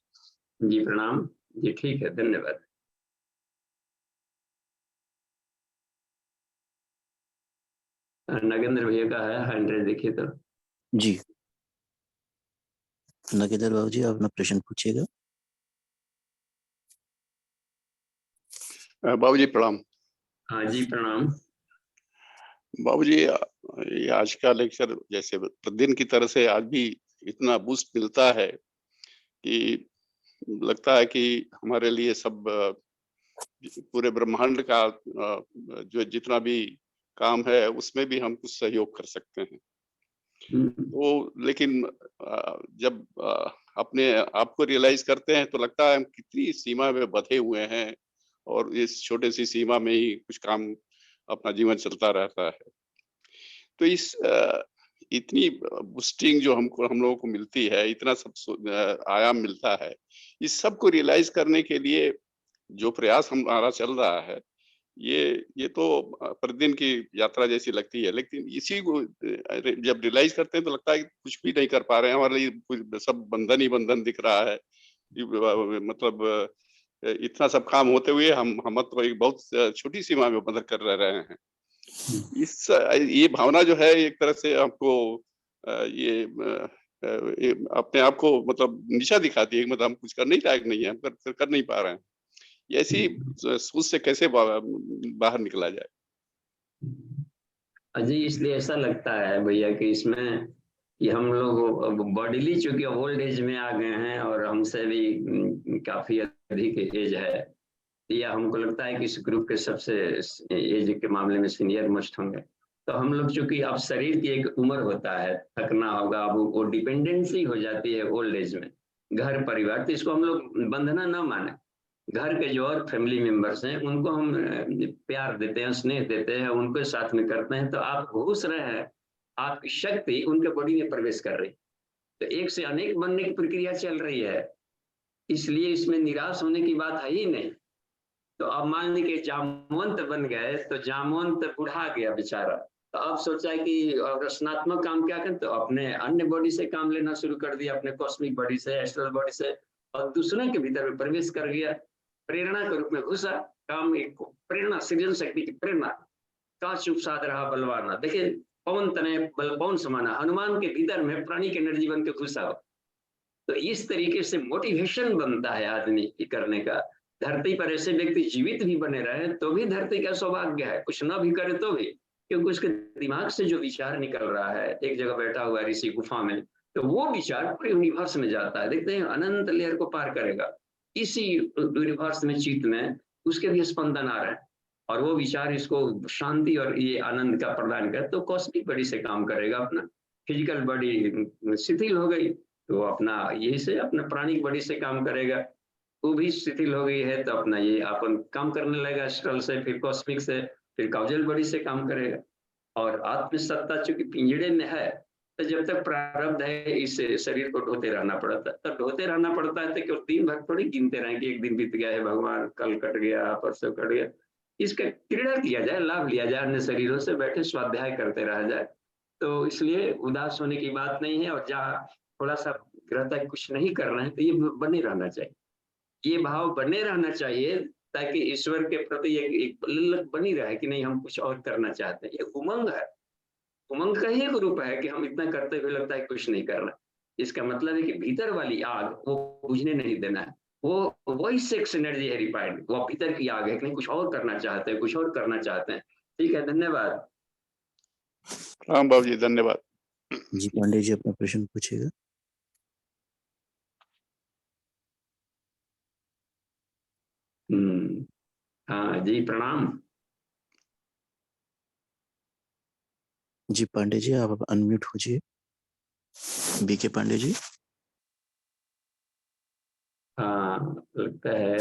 जी प्रणाम। जी ठीक है, धन्यवाद। नगेंद्र भैया का है 100 देखिए तो। जी नगेंद्र बाबू जी, आप अपना प्रश्न पूछिएगा। बाबू जी प्रणाम। हाँ जी प्रणाम। बाबू जी, ये आज का लेक्चर जैसे प्रतिदिन की तरह से आज भी इतना बूस्ट मिलता है कि लगता है कि हमारे लिए सब पूरे ब्रह्मांड का जो जितना भी काम है उसमें भी हम कुछ सहयोग कर सकते हैं। तो लेकिन जब अपने आप को रियलाइज करते हैं तो लगता है हम कितनी सीमा में बंधे हुए हैं और इस छोटे सी सीमा में ही कुछ काम अपना जीवन चलता रहता है। तो इस इतनी बूस्टिंग जो हम लोगों को मिलती है, इतना सब आयाम मिलता है, इस सब को रियलाइज करने के लिए जो प्रयास हमारा चल रहा है, ये तो प्रतिदिन की यात्रा जैसी लगती है, लेकिन इसी को जब रियलाइज करते हैं तो लगता है कि कुछ भी नहीं कर पा रहे हैं, हमारे लिए सब बंधन ही बंधन दिख रहा है। मतलब इतना सब काम होते हुए हम तो एक बहुत छोटी सीमा में बंधन कर रहे हैं। ये भावना जो है एक तरह से हमको ये अपने आप को मतलब नीचा दिखाती है, मतलब हम कुछ करने लायक नहीं है, हम कर नहीं पा रहे हैं। ये ऐसी सोच से कैसे बाहर निकला जाए? अजी इसलिए ऐसा लगता है भैया कि इसमें कि हम लोग बॉडीली चूंकि ओल्ड एज में आ गए हैं और हमसे भी काफी अधिक एज है, या हमको लगता है कि इस ग्रुप के सबसे एज के मामले में सीनियर मोस्ट होंगे। तो हम लोग चूंकि अब शरीर की एक उम्र होता है, थकना होगा, वो डिपेंडेंसी हो जाती है ओल्ड एज में, घर परिवार, तो इसको हम लोग बंधना ना माने। घर के जो और फैमिली मेंबर्स हैं उनको हम प्यार देते हैं, स्नेह देते हैं, उनको साथ में करते हैं, तो आप घुस रहे हैं, आपकी शक्ति उनके बॉडी में प्रवेश कर रही, तो एक से अनेक बनने की प्रक्रिया चल रही है। इसलिए इसमें निराश होने की बात है ही नहीं। तो अब मान ली कि जामवंत बन गए, तो जामवंत बुढ़ा गया बेचारा, तो अब सोचा है कि रचनात्मक काम क्या करें, तो अपने अन्य बॉडी से काम लेना शुरू कर दिया, अपने कॉस्मिक बॉडी से, एस्ट्रल बॉडी से, और दूसरों के भीतर में प्रवेश कर गया, प्रेरणा के रूप में घुसा। काम एक प्रेरणा, सृजन शक्ति की प्रेरणा, का चुप साध रहा बलवाना। देखिए पवन तने बल पवन समाना, हनुमान के भीतर में प्राणी के एनर्जी बन के घुसा हो। तो इस तरीके से मोटिवेशन बनता है आदमी की करने का। धरती पर ऐसे व्यक्ति जीवित भी बने रहे तो भी धरती का सौभाग्य है, कुछ ना भी करे तो भी, क्योंकि उसके दिमाग से जो विचार निकल रहा है, एक जगह बैठा हुआ ऋषि गुफा में, तो वो विचार पूरे यूनिवर्स में जाता है। देखते हैं अनंत लेयर को पार करेगा, इसी यूनिवर्स में चित्त में उसके भी स्पंदन आ रहे हैं, और वो विचार इसको शांति और ये आनंद का प्रदान करे, तो कॉस्मिक बॉडी से काम करेगा। अपना फिजिकल बॉडी शिथिल हो गई तो अपना यही से अपना प्राणिक बॉडी से काम करेगा, वो भी शिथिल हो गई है तो अपना ये अपन काम करने लगेगा, एस्ट्रल से, फिर कॉस्मिक से, फिर काउजल बॉडी से काम करेगा। और आत्मसत्ता चूंकि पिंजड़े में है, तो जब तक प्रारब्ध है इस शरीर को ढोते रहना पड़ता है, तो ढोते रहना पड़ता है, तो केवल दिन भर थोड़ी गिनते रहें कि एक दिन बीत गया है भगवान, कल कट गया, परसों कट गया। इसका क्रीड़ा किया जाए, लाभ लिया जाए, अन्य शरीरों से बैठे स्वाध्याय करते रहा जाए। तो इसलिए उदास होने की बात नहीं है, और जहाँ थोड़ा सा रहता है कुछ नहीं कर रहे हैं, तो ये बने रहना चाहिए, ये भाव बने रहना चाहिए, ताकि ईश्वर के प्रति एक ललक बनी रहे कि नहीं हम कुछ और करना चाहते हैं। ये उमंग है, उमंग का ही एक रूप है कि हम इतना करते हुए लगता है कुछ नहीं करना। इसका मतलब है कि भीतर वाली आग वो बुझने नहीं देना है, वो वही सेक्स एनर्जी है रिफाइंड, वो भीतर की आग है कि नहीं कुछ और करना चाहते हैं, कुछ और करना चाहते हैं। ठीक है, धन्यवाद। हाँ बाबू जी, धन्यवाद। जी पांडे जी, अपना प्रश्न पूछिएगा। हाँ जी प्रणाम। जी पांडे जी, आप अनम्यूट होजिए। बीके पांडे जी। हाँ लगता है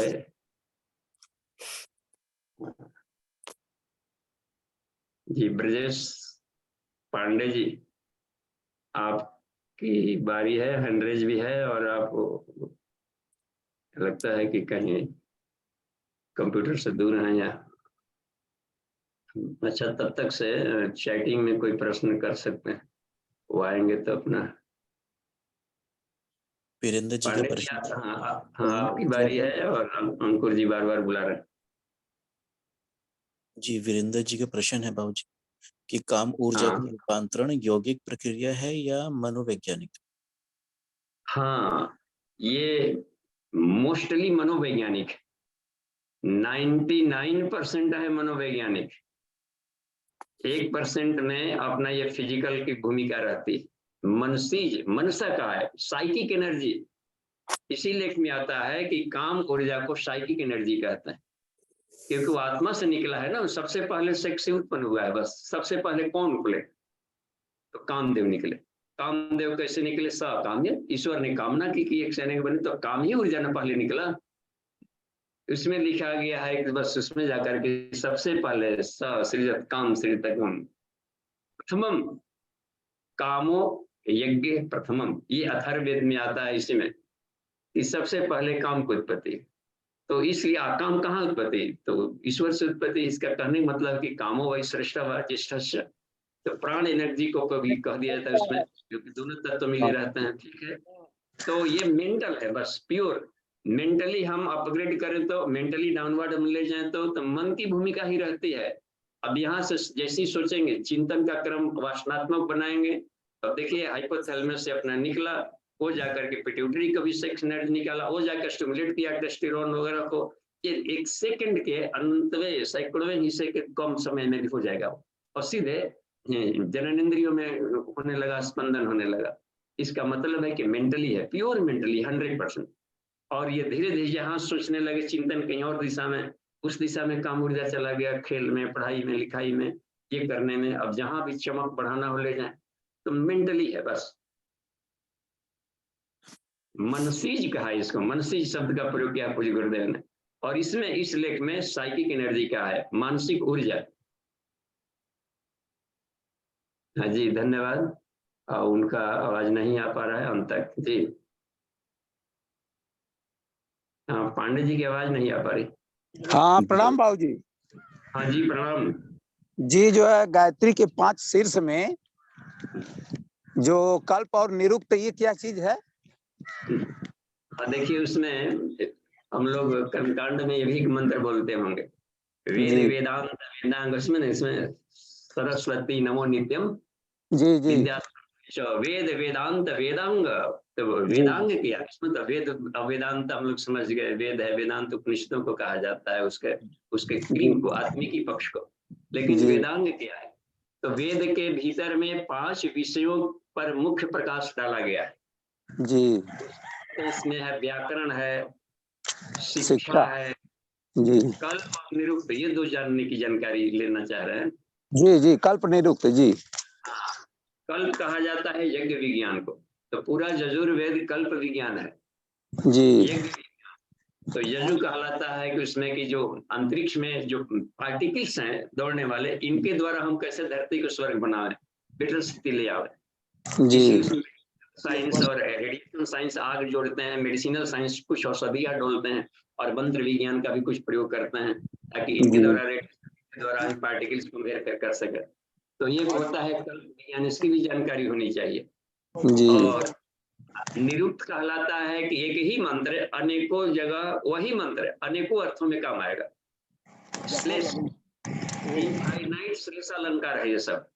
जी ब्रजेश पांडे जी, आपकी बारी है, 100 भी है, और आप लगता है कि कहीं कंप्यूटर से दूर हैं या अच्छा, तब तक से चैटिंग में कोई प्रश्न कर सकते हैं, वो आएंगे तो अपना। वीरेंद्र जी का पांडे जी प्रश्न। हाँ आपकी बारी है, और अंकुर जी बार बार बुला रहे हैं। जी वीरेंद्र जी का प्रश्न है बाबू जी। कि काम ऊर्जा हाँ का रूपांतरण यौगिक प्रक्रिया है या मनोवैज्ञानिक? हाँ, ये मोस्टली मनोवैज्ञानिक 99% है मनोवैज्ञानिक। 1% में अपना ये फिजिकल की भूमिका रहती है। मनसीज मनसा का है, साइकिक एनर्जी। इसी लेख में आता है कि काम ऊर्जा को साइकिक एनर्जी कहते हैं, क्योंकि वो आत्मा से निकला है ना। सबसे पहले सेक्स से उत्पन्न हुआ है। बस सबसे पहले कौन निकले? तो कामदेव निकले। कामदेव कैसे निकले? कामदेव, ईश्वर ने कामना की कि एक सैनिक बने, तो काम ही ऊर्जा ने पहले निकला। उसमें लिखा गया है कि बस उसमें जाकर के सबसे पहले सृजत काम सृजतकम प्रथमम कामो यज्ञ प्रथमम, ये अथर्ववेद में आता है। इसी में कि सबसे पहले काम की उत्पत्ति। तो इसलिए काम कहाँ उत्पत्ति? तो ईश्वर से उत्पत्ति। इसका कहने का मतलब कि कामो वही श्रेष्ठ व ज्येष्ठ। तो प्राण एनर्जी को कभी कह दिया जाता है उसमें, क्योंकि दोनों तत्व मिले रहते हैं। ठीक है, तो ये मेंटल है, बस प्योर मेंटली हम अपग्रेड करें तो, मेंटली डाउनवर्ड हम ले जाएं तो मन की भूमिका ही रहती है। अब यहाँ से जैसे ही सोचेंगे, चिंतन का क्रम वासनात्मक बनाएंगे, तो देखिए हाइपोथैलेमस से अपना निकला, वो जाकर के पिट्यूटरी का भी सेक्स एनर्जी निकाला, वो जाकर स्टिमुलेट किया टेस्टोस्टेरोन वगैरह को। ये 1 सेकंड के अंतवें सैकड़वें हिस्से के कम समय में भी हो जाएगा, और सीधे जननेंद्रियों में होने लगा, स्पंदन होने लगा। इसका मतलब है कि मेंटली है, प्योर मेंटली 100%। और ये धीरे धीरे जहाँ सोचने लगे चिंतन कहीं और दिशा में, उस दिशा में काम ऊर्जा चला गया, खेल में, पढ़ाई में, लिखाई में, ये करने में। अब जहां भी चमक बढ़ाना हो ले जाए, तो मेंटली है बस। मनसीज कहा इसको, मनसीज शब्द का प्रयोग किया पूज्य गुरुदेव ने। और इसमें इस लेख में साइकिक एनर्जी का है, मानसिक ऊर्जा। हाँ जी, धन्यवाद। उनका आवाज नहीं आ पा रहा है अंत तक जी। हाँ, पांडे जी की आवाज नहीं आ पा रही। हाँ, प्रणाम बाबू जी। हाँ जी, प्रणाम जी। जो है गायत्री के 5 शीर्ष में जो कल्प और निरुक्त, ये क्या चीज है? देखिए, उसमें हम लोग कर्मकांड में ये भी एक मंत्र बोलते होंगे, वेद जी वेदांत वेदांग। इसमें सरस्वती नमो नित्यम जी जी विद्या, वेद वेदांत वेदांग। तो वेदांग किया इसमें, तो वेद वेदांत हम लोग समझ गए, वेद है, वेदांत उपनिषदों को कहा जाता है, उसके क्रीम को, आत्मिकी पक्ष को। लेकिन वेदांग क्या है? तो वेद के भीतर में 5 विषयों पर मुख्य प्रकाश डाला गया है जी। तो इसमें है व्याकरण है, शिक्षा है जी कल्प और निरुक्त। ये 2 जानने की जानकारी लेना चाह रहे हैं। जी जी, कल्प निरुक्त जी। कल्प कहा जाता है यज्ञ विज्ञान को, तो पूरा यजुर्वेद कल्प विज्ञान है जी यज्ञ। तो यजु कहलाता है कि उसमें की जो अंतरिक्ष में जो पार्टिकल्स हैं दौड़ने वाले, इनके द्वारा हम कैसे धरती को स्वर्ग बनावे, बेटर स्थिति ले आवे। जी इसलिए साइंस और रेडिएशन साइंस आग जोड़ते हैं, मेडिसिनल साइंस कुछ औषधियां डोलते हैं, और मंत्र विज्ञान का भी कुछ प्रयोग करते हैं, ताकि इनके द्वारा हम पार्टिकल्स को मेजर कर सके। तो ये होता है कल्प विज्ञान, इसकी भी जानकारी होनी चाहिए। और निरुक्त कहलाता है कि एक ही मंत्र अनेकों जगह, वही मंत्र अनेकों अर्थों में काम आएगा। श्लेष इनफाइनाइट श्लेष अलंकार है ये सब।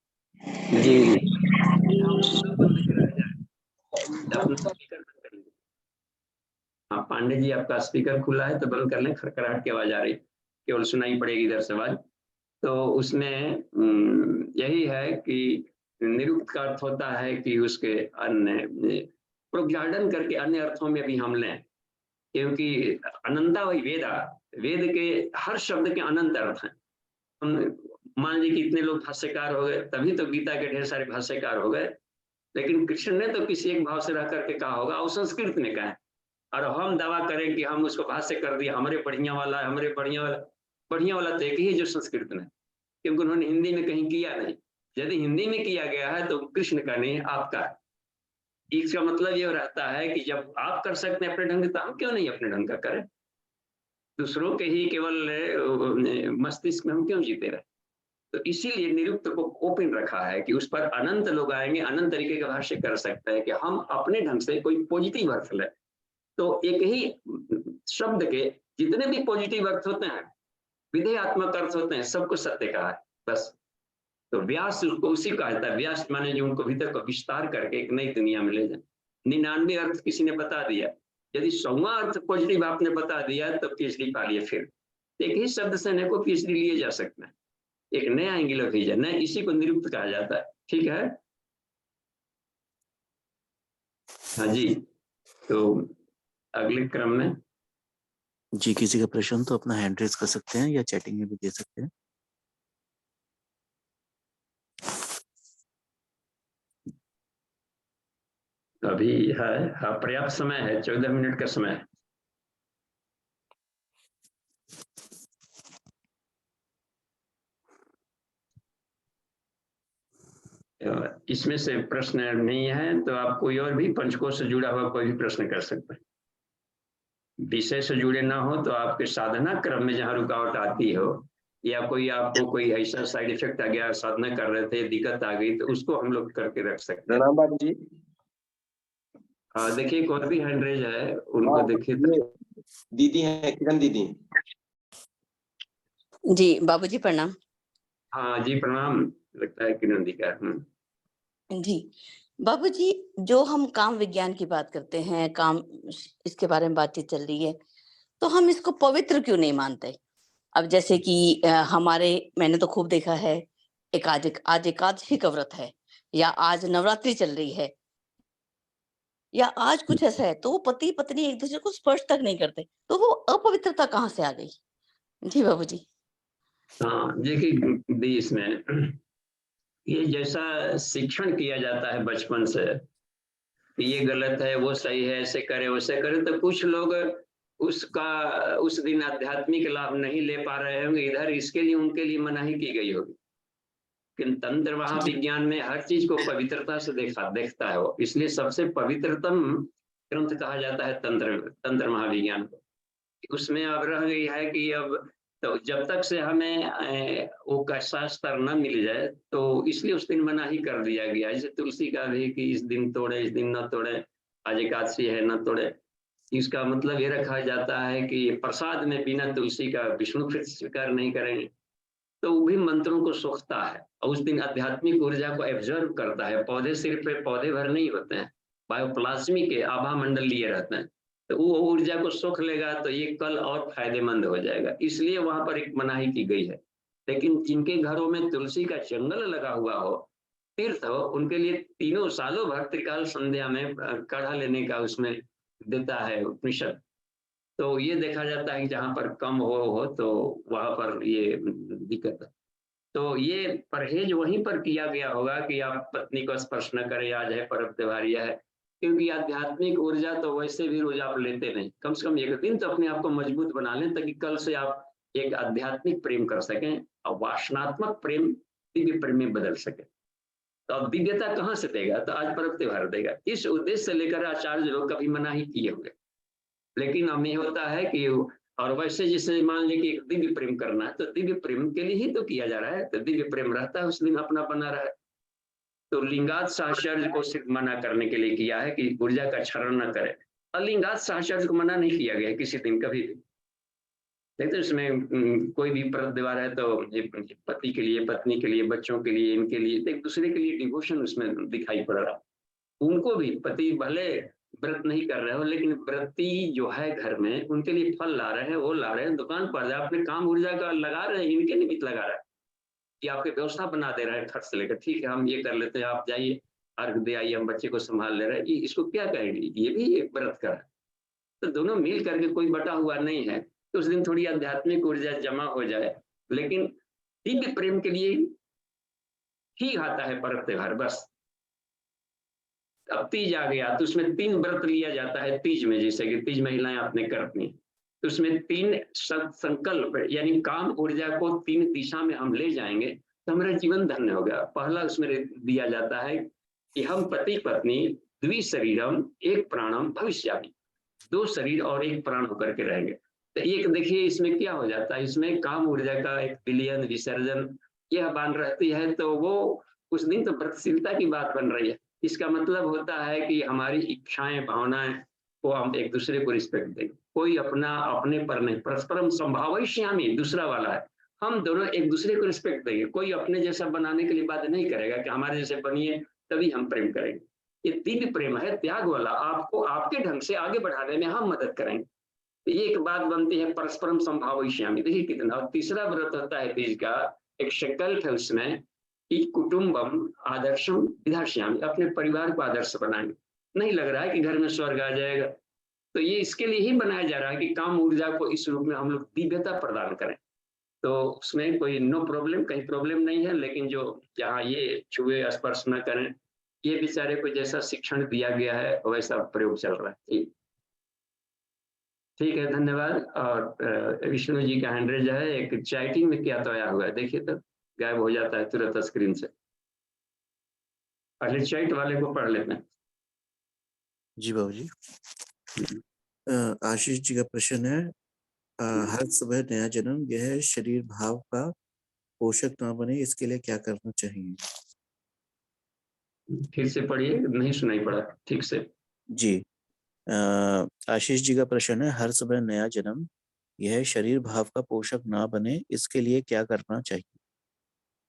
हाँ, पांडे जी आपका स्पीकर खुला है तो बंद कर लें, खड़खड़ाहट की आवाज आ रही, केवल सुनाई पड़ेगी इधर से आवाज। तो उसमें यही है कि निरुक्त का अर्थ होता है कि उसके अन्य प्रोग्जार्डन करके अन्य अर्थों में भी हम लें, क्योंकि अनंता वही वेदा, वेद के हर शब्द के अनंत अर्थ हैं। हम मान लीजिए कि इतने लोग भाष्यकार हो गए, तभी तो गीता के ढेर सारे भाष्यकार हो गए, लेकिन कृष्ण ने तो किसी एक भाव से रह करके कहा होगा, और संस्कृत में कहा, और हम दावा करें कि हम उसको भाष्य कर दिया, हमारे बढ़िया वाला है, हमारे बढ़िया वाला तो एक ही है जो संस्कृत में, क्योंकि उन्होंने हिंदी में कहीं किया नहीं। यदि हिंदी में किया गया है तो कृष्ण का नहीं, आपका। इसका मतलब ये रहता है कि जब आप कर सकते हैं अपने ढंग से, तो हम क्यों नहीं अपने ढंग का करें? दूसरों के ही केवल मस्तिष्क में हम क्यों जीते रहे? तो इसीलिए निरुक्त को ओपन रखा है कि उस पर अनंत लोग आएंगे, अनंत तरीके का भाष्य कर सकते हैं, कि हम अपने ढंग से कोई पॉजिटिव अर्थ लें। तो एक ही शब्द के जितने भी पॉजिटिव अर्थ होते हैं, विधेयात्मक अर्थ होते हैं, सबको सत्य कहा है बस। तो व्यास उसको उसी का कहता है, व्यास माने जो उनको भीतर को विस्तार करके एक नई दुनिया में ले जाए। 99 अर्थ किसी ने बता दिया, यदि 100वां अर्थ पॉजिटिव आपने बता दिया तो पीएचडी पा लिए। फिर एक ही शब्द से अनेकों पीएचडी लिए जा सकता है, एक नया एंगल ऑफ विजन है, इसी को निरुक्त कहा जाता है। ठीक है, हाँ जी। तो अगले क्रम में जी, किसी का प्रश्न तो अपना हैंड रेज कर सकते हैं या चैटिंग में भी दे सकते हैं। अभी है, हाँ पर्याप्त समय है, 14 मिनट का समय है। इसमें से प्रश्न नहीं है तो आप कोई और भी पंचकोश से जुड़ा हुआ कोई भी प्रश्न कर सकते हैं। विषय से जुड़े ना हो तो आपके साधना क्रम में जहाँ रुकावट आती हो, या कोई आपको कोई ऐसा साइड इफेक्ट आ गया, साधना कर रहे थे दिक्कत आ गई, तो उसको हम लोग करके रख सकते हैं। प्रणाम बाबू जी। देखिए एक और भी हैंड रेज है, उनको देखिए। दीदी है, किरण दीदी। जी बाबूजी प्रणाम। हाँ जी प्रणाम, लगता है किरण दी का। जी बाबूजी, जो हम काम विज्ञान की बात करते हैं, काम इसके बारे में बातचीत चल रही है, तो हम इसको पवित्र क्यों नहीं मानते? अब जैसे कि हमारे, मैंने तो खूब देखा है, आज एकादशी का व्रत है, या आज नवरात्रि चल रही है, या आज कुछ ऐसा है, तो वो पति पत्नी एक दूसरे को स्पर्श तक नहीं करते, तो वो अपवित्रता कहाँ से आ गई? जी बाबूजी। हाँ देखिए इसमें ये जैसा शिक्षण किया जाता है बचपन से कि ये गलत है, वो सही है, ऐसे करे वैसे करे, तो कुछ लोग उसका उस दिन आध्यात्मिक लाभ नहीं ले पा रहे होंगे, इधर इसके लिए उनके लिए मनाही की गई होगी। लेकिन तंत्र महाविज्ञान में हर चीज को पवित्रता से देखता है वो, इसलिए सबसे पवित्रतम ग्रंथ कहा जाता है तंत्र महाविज्ञान को। उसमें अब रह गई है कि अब तो जब तक से हमें वो कैसा स्तर न मिल जाए, तो इसलिए उस दिन मनाही कर दिया गया। जैसे तुलसी का भी कि इस दिन तोड़े, इस दिन न तोड़े, आज एकादशी है न तोड़े। इसका मतलब ये रखा जाता है कि प्रसाद में बिना तुलसी का विष्णु फिर स्वीकार नहीं करेंगे, तो वो भी मंत्रों को सोखता है और उस दिन आध्यात्मिक ऊर्जा को एब्जॉर्व करता है। पौधे सिर्फ पौधे भर नहीं होते हैं, बायोप्लाज्मी के आभा मंडल लिए रहते हैं, तो वो ऊर्जा को सोख लेगा तो ये कल और फायदेमंद हो जाएगा, इसलिए वहां पर एक मनाही की गई है। लेकिन जिनके घरों में तुलसी का जंगल लगा हुआ हो, तीर्थ हो, उनके लिए तीनों सालों भर त्रिकाल संध्या में काढ़ा लेने का उसमें देता है उपनिषद। तो ये देखा जाता है कि जहाँ पर कम हो तो वहां पर ये दिक्कत है। तो ये परहेज वहीं पर किया गया होगा कि आप पत्नी को स्पर्श न करें, आज है पर्व त्योहार है, क्योंकि आध्यात्मिक ऊर्जा तो वैसे भी रोज आप लेते नहीं, कम से कम एक दिन तो अपने आप को मजबूत बना लें, ताकि कल से आप एक आध्यात्मिक प्रेम कर सकें और वासनात्मक प्रेम दिव्य प्रेम में बदल सके। तो अब दिव्यता कहाँ से देगा? तो आज पर्व त्योहार देगा। इस उद्देश्य से लेकर आचार्य लोग कभी मना ही किए हुए। लेकिन अब ये होता है कि और वैसे जैसे मान लीजिए कि एक दिव्य प्रेम करना है, तो दिव्य प्रेम के लिए ही तो किया जा रहा है, तो दिव्य प्रेम रहता है उस दिन अपना बना रहा है। तो लिंगात साहचर्य को सिर्फ मना करने के लिए किया है कि ऊर्जा का क्षरण न करे। अलिंगात साहचर्य को मना नहीं किया गया किसी दिन कभी भी। देखते इसमें कोई भी पर्व त्योहार है तो पति के लिए, पत्नी के लिए, बच्चों के लिए, इनके लिए, एक दूसरे के लिए डिवोशन उसमें दिखाई पड़ रहा। उनको भी पति भले व्रत नहीं कर रहे हो, लेकिन व्रती जो है घर में उनके लिए फल ला रहे हैं, वो ला रहे हैं, दुकान पर अपने काम ऊर्जा का लगा रहे हैं, इनके निमित्त लगा रहा है कि आपके व्यवस्था बना दे रहा है खर्च से लेकर। ठीक है हम ये कर लेते हैं, आप जाइए अर्घ दे आइए, हम बच्चे को संभाल ले रहे हैं, इसको क्या कहेंगे? ये भी एक व्रत कर। तो दोनों मिल करके कोई बटा हुआ नहीं है, तो उस दिन थोड़ी आध्यात्मिक ऊर्जा जमा हो जाए। लेकिन दिव्य प्रेम के लिए ही आता है पर्व त्योहार बस। अब तीज आ गया तो उसमें 3 व्रत लिया जाता है तीज में, जैसे कि तीज महिलाएं आपने करती, तो उसमें 3 संकल्प यानी काम ऊर्जा को 3 दिशा में हम ले जाएंगे तो हमारा जीवन धन्य होगा। पहला उसमें दिया जाता है कि हम पति पत्नी द्विशरीरम एक प्राणम भविष्यामि, 2 शरीर और 1 प्राण होकर के रहेंगे। तो एक देखिए इसमें क्या हो जाता है, इसमें काम ऊर्जा का एक विलयन विसर्जन यह बान रहती है, तो वो उस दिन तो व्रतशीलता की बात बन रही है। इसका मतलब होता है कि हमारी इच्छाएं भावनाएं को हम एक दूसरे को रिस्पेक्ट दें, कोई अपना अपने पर नहीं, परस्परम संभावयिष्यामि दूसरा वाला है, हम दोनों एक दूसरे को रिस्पेक्ट देंगे। कोई अपने जैसा बनाने के लिए बात नहीं करेगा कि हमारे जैसे बनिए तभी हम प्रेम करेंगे। ये दिव्य प्रेम है, त्याग वाला। आपको आपके ढंग से आगे बढ़ाने में हम मदद करेंगे। तो ये एक बात बनती है, परस्परम संभावयिष्यामि। देखिए कितना। और तीसरा व्रत होता है तीज का, एक संकल्प है उसमें कि कुटुंबम आदर्शम विधास्यामि, अपने परिवार को आदर्श बनाएंगे। नहीं लग रहा है कि घर में स्वर्ग आ जाएगा, तो ये इसके लिए ही बनाया जा रहा है कि काम ऊर्जा को इस रूप में हम लोग दिव्यता प्रदान करें। तो उसमें कोई नो प्रॉब्लम, कहीं प्रॉब्लम नहीं है। लेकिन जो जहाँ ये छुए स्पर्श न करें, ये बेचारे को जैसा शिक्षण दिया गया है वैसा प्रयोग चल रहा है। ठीक है, धन्यवाद। और विष्णु जी का हैंड रेज है, एक चैटिंग में क्या तो आया हुआ है, देखिए तो गायब हो जाता है तुरंत स्क्रीन से। पहले चैट वाले को पढ़ लेते हैं। जी बाबूजी। आशीष जी का प्रश्न है, हर सुबह नया जन्म, यह शरीर भाव का पोषक ना बने, इसके लिए क्या करना चाहिए? फिर से पढ़िए, नहीं सुनाई पड़ा ठीक से। जी, आशीष जी का प्रश्न है, हर सुबह नया जन्म, यह शरीर भाव का पोषक ना बने, इसके लिए क्या करना चाहिए?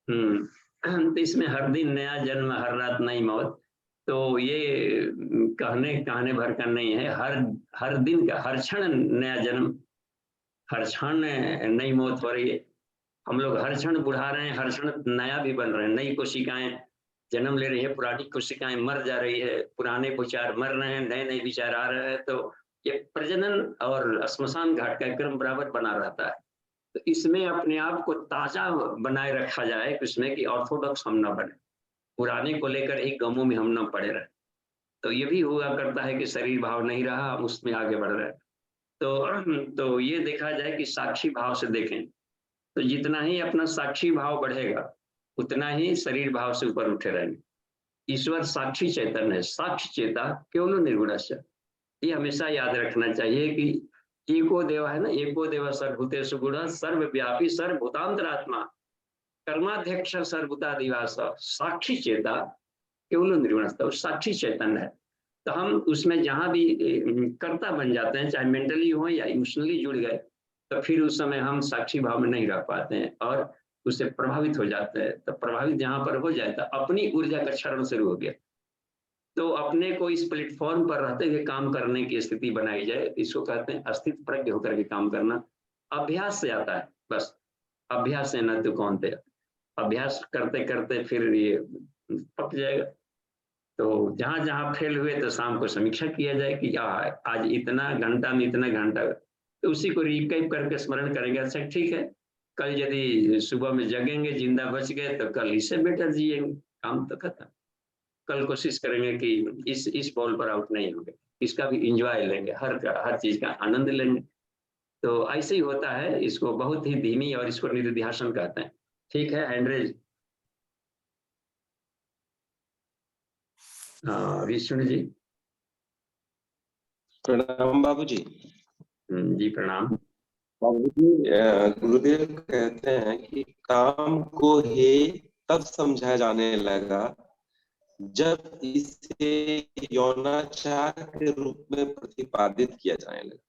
तो इसमें हर दिन नया जन्म, हर रात नई मौत, तो ये कहने भर का नहीं है। हर दिन का, हर क्षण नया जन्म, हर क्षण नई मौत हो रही है। हम लोग हर क्षण बुढ़ा रहे हैं, हर क्षण नया भी बन रहे हैं। नई कोशिकाएं जन्म ले रही है, पुरानी कोशिकाएं मर जा रही है, पुराने विचार मर रहे हैं, नए नए विचार आ रहे हैं। तो ये प्रजनन और श्मशान घाट का क्रम बराबर बना रहता है। तो इसमें अपने आप को ताजा बनाए रखा जाए, इसमें कि ऑर्थोडॉक्स हम ना बने, पुराने को लेकर ही गमों में हम ना पड़े रहे। तो ये भी हुआ करता है कि शरीर भाव नहीं रहा, हम उसमें आगे बढ़ रहे हैं। तो ये देखा जाए कि साक्षी भाव से देखें, तो जितना ही अपना साक्षी भाव बढ़ेगा उतना ही शरीर भाव से ऊपर उठे रहेंगे। ईश्वर साक्षी चैतन्य है, साक्षी चेता केवल निर्गुणस्य। ये हमेशा याद रखना चाहिए कि एको देव है ना, एको देव सर्वभूतेषु गुणः सर्वव्यापी सर्वभूतांतरात्मा कर्माध्यक्ष सर्वभूतादिवास साक्षी चेता केवल निर्गुणस्य, साक्षी चैतन्य है। तो हम उसमें जहां भी कर्ता बन जाते हैं, चाहे मेंटली हो या इमोशनली जुड़ गए, तो फिर उस समय हम साक्षी भाव में नहीं रह पाते हैं और उससे प्रभावित हो जाते हैं। तो प्रभावित जहां पर हो जाए तो अपनी ऊर्जा का क्षरण शुरू हो गया। तो अपने को इस प्लेटफॉर्म पर रहते हुए काम करने की स्थिति बनाई जाए, इसको कहते हैं अस्तित्व प्रज्ञ होकर के काम करना। अभ्यास से आता है, बस अभ्यास से न तो कौन थे। अभ्यास करते करते फिर ये पक जाएगा। तो जहां जहां फेल हुए तो शाम को समीक्षा किया जाए कि आज इतना घंटा में इतना घंटा, तो उसी को रिकैप करके स्मरण करेंगे। अच्छा ठीक है, कल यदि सुबह में जगेंगे, जिंदा बच गए, तो कल इससे बेटर जिएंगे, काम तो खत्म। कल कोशिश करेंगे कि इस बॉल पर आउट नहीं होंगे, इसका भी इंजॉय लेंगे, हर चीज का आनंद लेंगे। तो ऐसे ही होता है। इसको बहुत ही धीमी, और इसको निधिध्यासन कहते हैं। ठीक है, हैंडरेज। विष्णु जी। प्रणाम बाबूजी। जी प्रणाम। बाबूजी, गुरुदेव कहते हैं कि काम को ही तब समझा जाने लगा जब इसे यौनाचार के रूप में प्रतिपादित किया जाने लगा।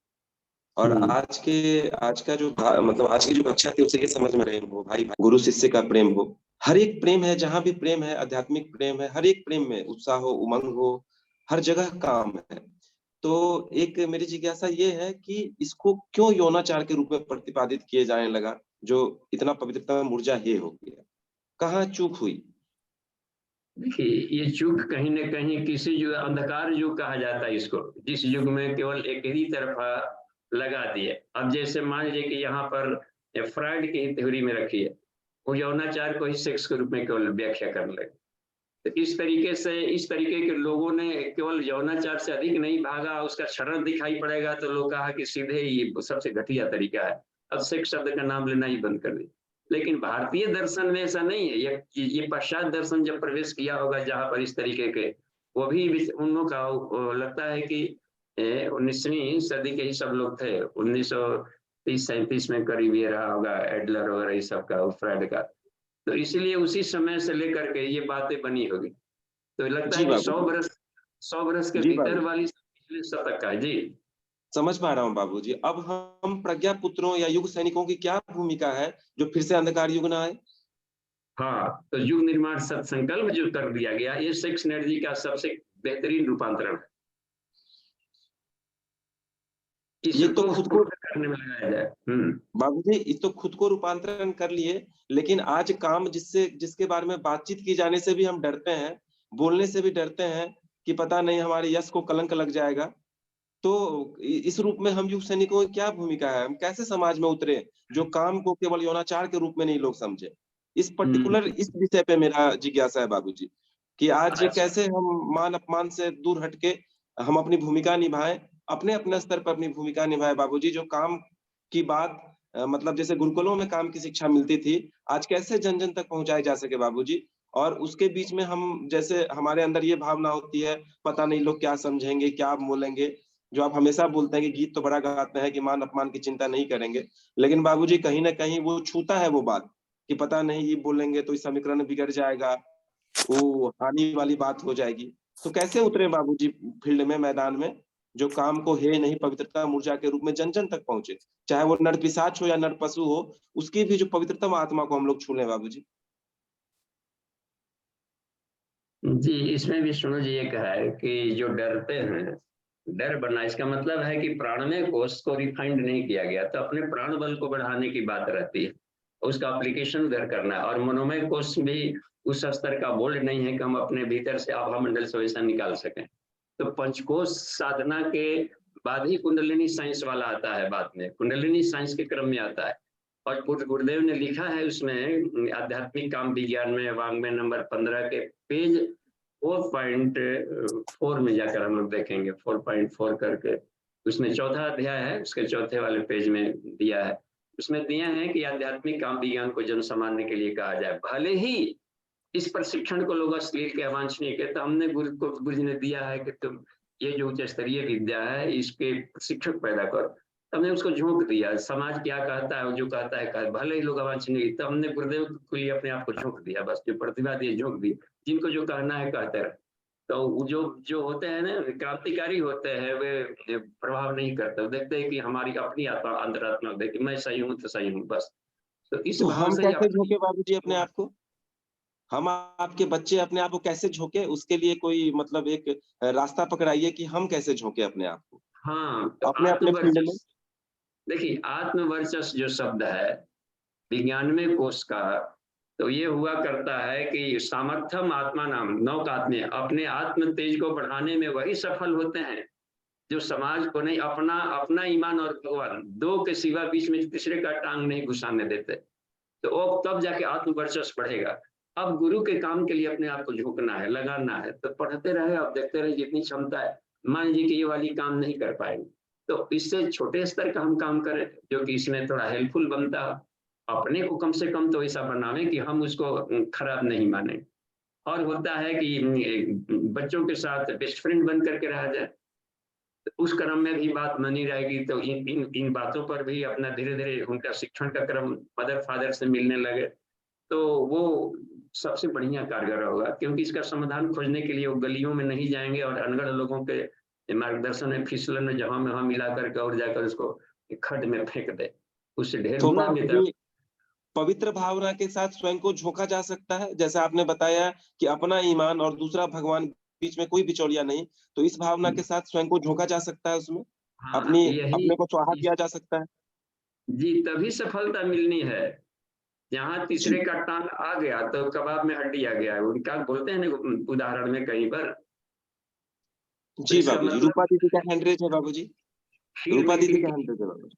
और आज का जो मतलब आज की जो कक्षा थी, उसे ये समझ में रहे हो भाई गुरु शिष्य का प्रेम हो, हर एक प्रेम है, जहां भी प्रेम है, आध्यात्मिक प्रेम है, हर एक प्रेम में उत्साह हो, उमंग हो, हर जगह काम है। तो एक मेरी जिज्ञासा ये है कि इसको क्यों यौनाचार के रूप में प्रतिपादित किए जाने लगा, जो इतना पवित्रतम ऊर्जा ये हो गया, कहाँ चूक हुई? देखिए, ये चूक कहीं न कहीं किसी जो अंधकार युग कहा जाता है इसको, जिस युग में केवल एक ही तरफा लगा दिए। अब जैसे मान लीजिए कि यहाँ पर फ्राइड की थ्योरी में रखी है, वो यौनाचार को ही सेक्स के रूप में केवल व्याख्या कर लगे। तो इस तरीके के लोगों ने केवल यौनाचार से अधिक नहीं भागा, उसका क्षरण दिखाई पड़ेगा तो लोग कहा कि सीधे ये सबसे घटिया तरीका है, अब सेक्स शब्द का नाम लेना ही बंद कर दिया। लेकिन भारतीय दर्शन में ऐसा नहीं है। ये पश्चात दर्शन जब प्रवेश किया होगा जहां पर इस तरीके के, वो भी उन लोगों का लगता है कि 19वीं सदी के ही सब लोग थे। 1930-37 में करीब ये रहा होगा एडलर वगैरह ये सब का, फ्राइड का। तो इसलिए उसी समय से लेकर के ये बातें बनी होगी। तो लगता है कि 100 बरस के भीतर वाली पिछले शतक का। जी समझ पा रहा हूँ बाबूजी। अब हम प्रज्ञा पुत्रों या युग सैनिकों की क्या भूमिका है जो फिर से अंधकार युग ना आए? हाँ, तो युग निर्माण सत्संकल्प जो कर दिया गया, ये 6 एनर्जी का सबसे बेहतरीन रूपांतरण है। ये तो इसको खुद को करने में लगाया जाए। बाबूजी, ये तो खुद को रूपांतरण कर लिए, लेकिन आज काम जिसके बारे में बातचीत की जाने से भी हम डरते हैं, बोलने से भी डरते हैं कि पता नहीं हमारे यश को कलंक लग जाएगा। तो इस रूप में हम युग सैनिकों की क्या भूमिका है? हम कैसे समाज में उतरे जो काम को केवल यौनाचार के रूप में नहीं लोग समझे? इस पर्टिकुलर इस विषय पे मेरा जिज्ञासा है बाबूजी, कि आज अच्छा। कैसे हम मान अपमान से दूर हटके हम अपनी भूमिका निभाएं, अपने अपने स्तर पर अपनी भूमिका निभाएं बाबूजी। जो काम की बात मतलब जैसे गुरुकुलों में काम की शिक्षा मिलती थी, आज कैसे जन जन तक पहुंचाई जा सके बाबूजी। और उसके बीच में हम जैसे हमारे अंदर ये भावना होती है, पता नहीं लोग क्या समझेंगे, क्या बोलेंगे। जो आप हमेशा बोलते हैं कि गीत तो बड़ा गाते हैं कि मान अपमान की चिंता नहीं करेंगे, लेकिन बाबूजी कहीं ना कहीं वो छूता है वो बात, कि पता नहीं ये बोलेंगे तो इस समीकरण बिगड़ जाएगा, वो हानि वाली बात हो जाएगी। तो कैसे उतरे बाबूजी फील्ड में, मैदान में, जो काम को हे नहीं पवित्रतम ऊर्जा के रूप में जन जन तक पहुंचे, चाहे वो नर पिशाच हो या नर पशु हो, उसकी भी जो पवित्रतम आत्मा को हम लोग छू लें बाबूजी। जी, इसमें विष्णु जी ये कहा है कि जो डरते हैं, डर बना, इसका मतलब है कि प्राणमय कोष को रिफाइंड नहीं किया गया, तो अपने प्राण बल को बढ़ाने की बात रहती है, उसका एप्लीकेशन उधर करना है। और मनोमय कोष भी उस स्तर का बोल्ड नहीं है कि हम अपने भीतर से आभा मंडल से वैसा निकाल सकें। तो पंचकोश साधना के बाद ही कुंडलिनी साइंस वाला आता है, बाद में कुंडलिनी साइंस के क्रम में आता है। और गुरुदेव ने लिखा है उसमें आध्यात्मिक काम विज्ञान में, वांग्मय नंबर 15 के पेज 4.4 में जाकर हम लोग देखेंगे, 4.4 करके उसमें चौथा अध्याय है, उसके चौथे वाले पेज में दिया है। उसमें दिया है कि आध्यात्मिक काम विज्ञान को जन सामान्य के लिए कहा जाए। भले ही इस प्रशिक्षण को लोग अश्लील के अवांछनीय के, तो हमने गुरु जी ने दिया है कि तुम ये जो उच्च स्तरीय विद्या है इसके शिक्षक पैदा करो। हमने उसको झोंक दिया, समाज क्या कहता है, जो कहता है भले ही लोग अवांछनीय, तो हमने गुरुदेव को लिए अपने आप को झोंक दिया, बस जो प्रतिभा दी झोंक दी, जिनको जो कहना है कहते रहे। तो जो जो होते हैं ना, क्रांतिकारी होते हैं, वे प्रभाव नहीं करते, देखते हैं कि हमारी अपनी आत्मा, अंतरात्मा देखिए मैं सही हूँ तो सही हूँ बस। तो इस तो भाव हम से कैसे झोंके बाबूजी अपने आप को? हम आपके बच्चे अपने आप को कैसे झोंके, उसके लिए कोई मतलब एक रास्ता पकड़ाइए कि हम कैसे झोंके अपने आप को हाँ, तो अपने अपने फील्ड में। आत्मवर्चस्व, देखिए आत्मवर्चस्व जो शब्द है 99 कोष का, तो ये हुआ करता है कि सामर्थ्यम आत्मा नाम, नौकात्म्य, अपने आत्म तेज को बढ़ाने में वही सफल होते हैं जो समाज को नहीं, अपना अपना ईमान और भगवान दो के सिवा बीच में तीसरे का टांग नहीं घुसाने देते। तो वो तब जाके आत्मवर्चस्व बढ़ेगा। अब गुरु के काम के लिए अपने आप को झोंकना है, लगाना है, तो पढ़ते रहे, अब देखते रहे, जितनी क्षमता है। मान लीजिए कि ये वाली काम नहीं कर पाएंगे, तो इससे छोटे स्तर का हम काम करें जो कि इसमें थोड़ा हेल्पफुल बनता है। अपने को कम से कम तो ऐसा बनावे कि हम उसको खराब नहीं माने। और होता है कि बच्चों के साथ बेस्ट फ्रेंड बन करके रहा जाए, तो उस क्रम में भी बात बनी रहेगी। तो इन बातों पर भी अपना धीरे धीरे उनका शिक्षण का क्रम मदर फादर से मिलने लगे, तो वो सबसे बढ़िया कारगर होगा। क्योंकि इसका समाधान खोजने के लिए वो गलियों में नहीं जाएंगे और अनगढ़ लोगों के मार्गदर्शन में, फिसलन में जहां में वहां मिला करके और जाकर उसको खड्ड में फेंक दे, उससे ढेर तो गुना बेहतर। बाबूजी पवित्र भावना के साथ स्वयं को झोंका जा सकता है, जैसा आपने बताया कि अपना ईमान और दूसरा भगवान, बीच में कोई बिचौलिया नहीं, तो इस भावना के साथ स्वयं को झोंका जा सकता है, उसमें हाँ, अपनी यही अपने को स्वाहा किया जा सकता है। जी, तभी सफलता मिलनी है। जहाँ जी तीसरे का टांग आ गया तो कबाब में हड्डी आ गया, उनका बोलते हैं ना उदाहरण में कहीं पर। तो जी इसका बाबूजी, मतलब रूपा दीदी का हैंडरेज है बाबूजी, खीर रूपा में दीदी गिर का गई, हैंडरेज है बाबूजी।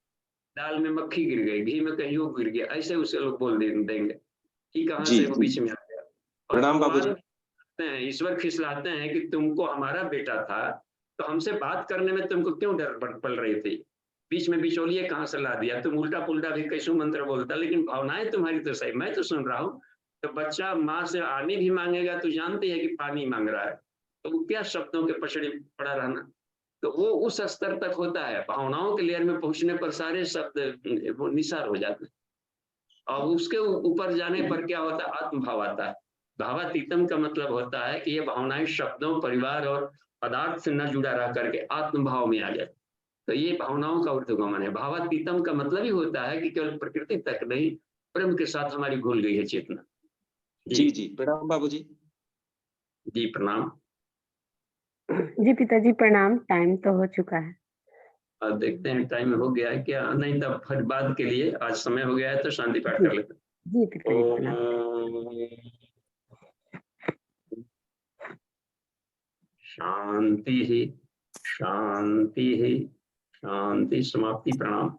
दाल में मक्खी गिर गई, घी में कहीं गिर गया, ऐसे उसे लोग बोल देंगे कि कहाँ जी से वो जी, बीच में आ गया। और प्रणाम भगवान बाबूजी। कहते हैं, ईश्वर खिसलाते हैं कि तुमको हमारा बेटा था तो हमसे बात करने में तुमको क्यों डर पल रही थी, बीच में बिचौलिए कहाँ से ला दिया, तुम उल्टा पुल्टा भी कैसू मंत्र बोलता, लेकिन भावनाएं तुम्हारी तो सही, मैं तो सुन रहा हूँ। तो बच्चा माँ से आने भी मांगेगा तो जानती है कि पानी मांग रहा है, तो वो क्या शब्दों के पछड़े पड़ा रहना। तो वो उस स्तर तक होता है, भावनाओं के लेयर में पहुंचने पर सारे शब्द वो निसार हो जाते हैं। और उसके ऊपर जाने पर क्या होता है, आत्मभाव आता है। भावातीतम का मतलब होता है कि ये भावनाएं शब्दों, परिवार और पदार्थ से न जुड़ा रह करके आत्मभाव में आ जाए। तो ये भावनाओं का ऊर्ध्वगमन है। भावातीतम का मतलब ही होता है कि केवल प्रकृति तक नहीं, प्रेम के साथ हमारी घुल गई है चेतना। जी जी, प्रणाम बाबूजी। जी प्रणाम। जी पिताजी प्रणाम, टाइम तो हो चुका है। और देखते हैं टाइम हो गया है क्या, नहीं तब फिर बाद के लिए, आज समय हो गया है तो शांति पाठ कर लेते हैं। जी पिताजी प्रणाम। शांति ही शांति ही शांति। समाप्ति। प्रणाम।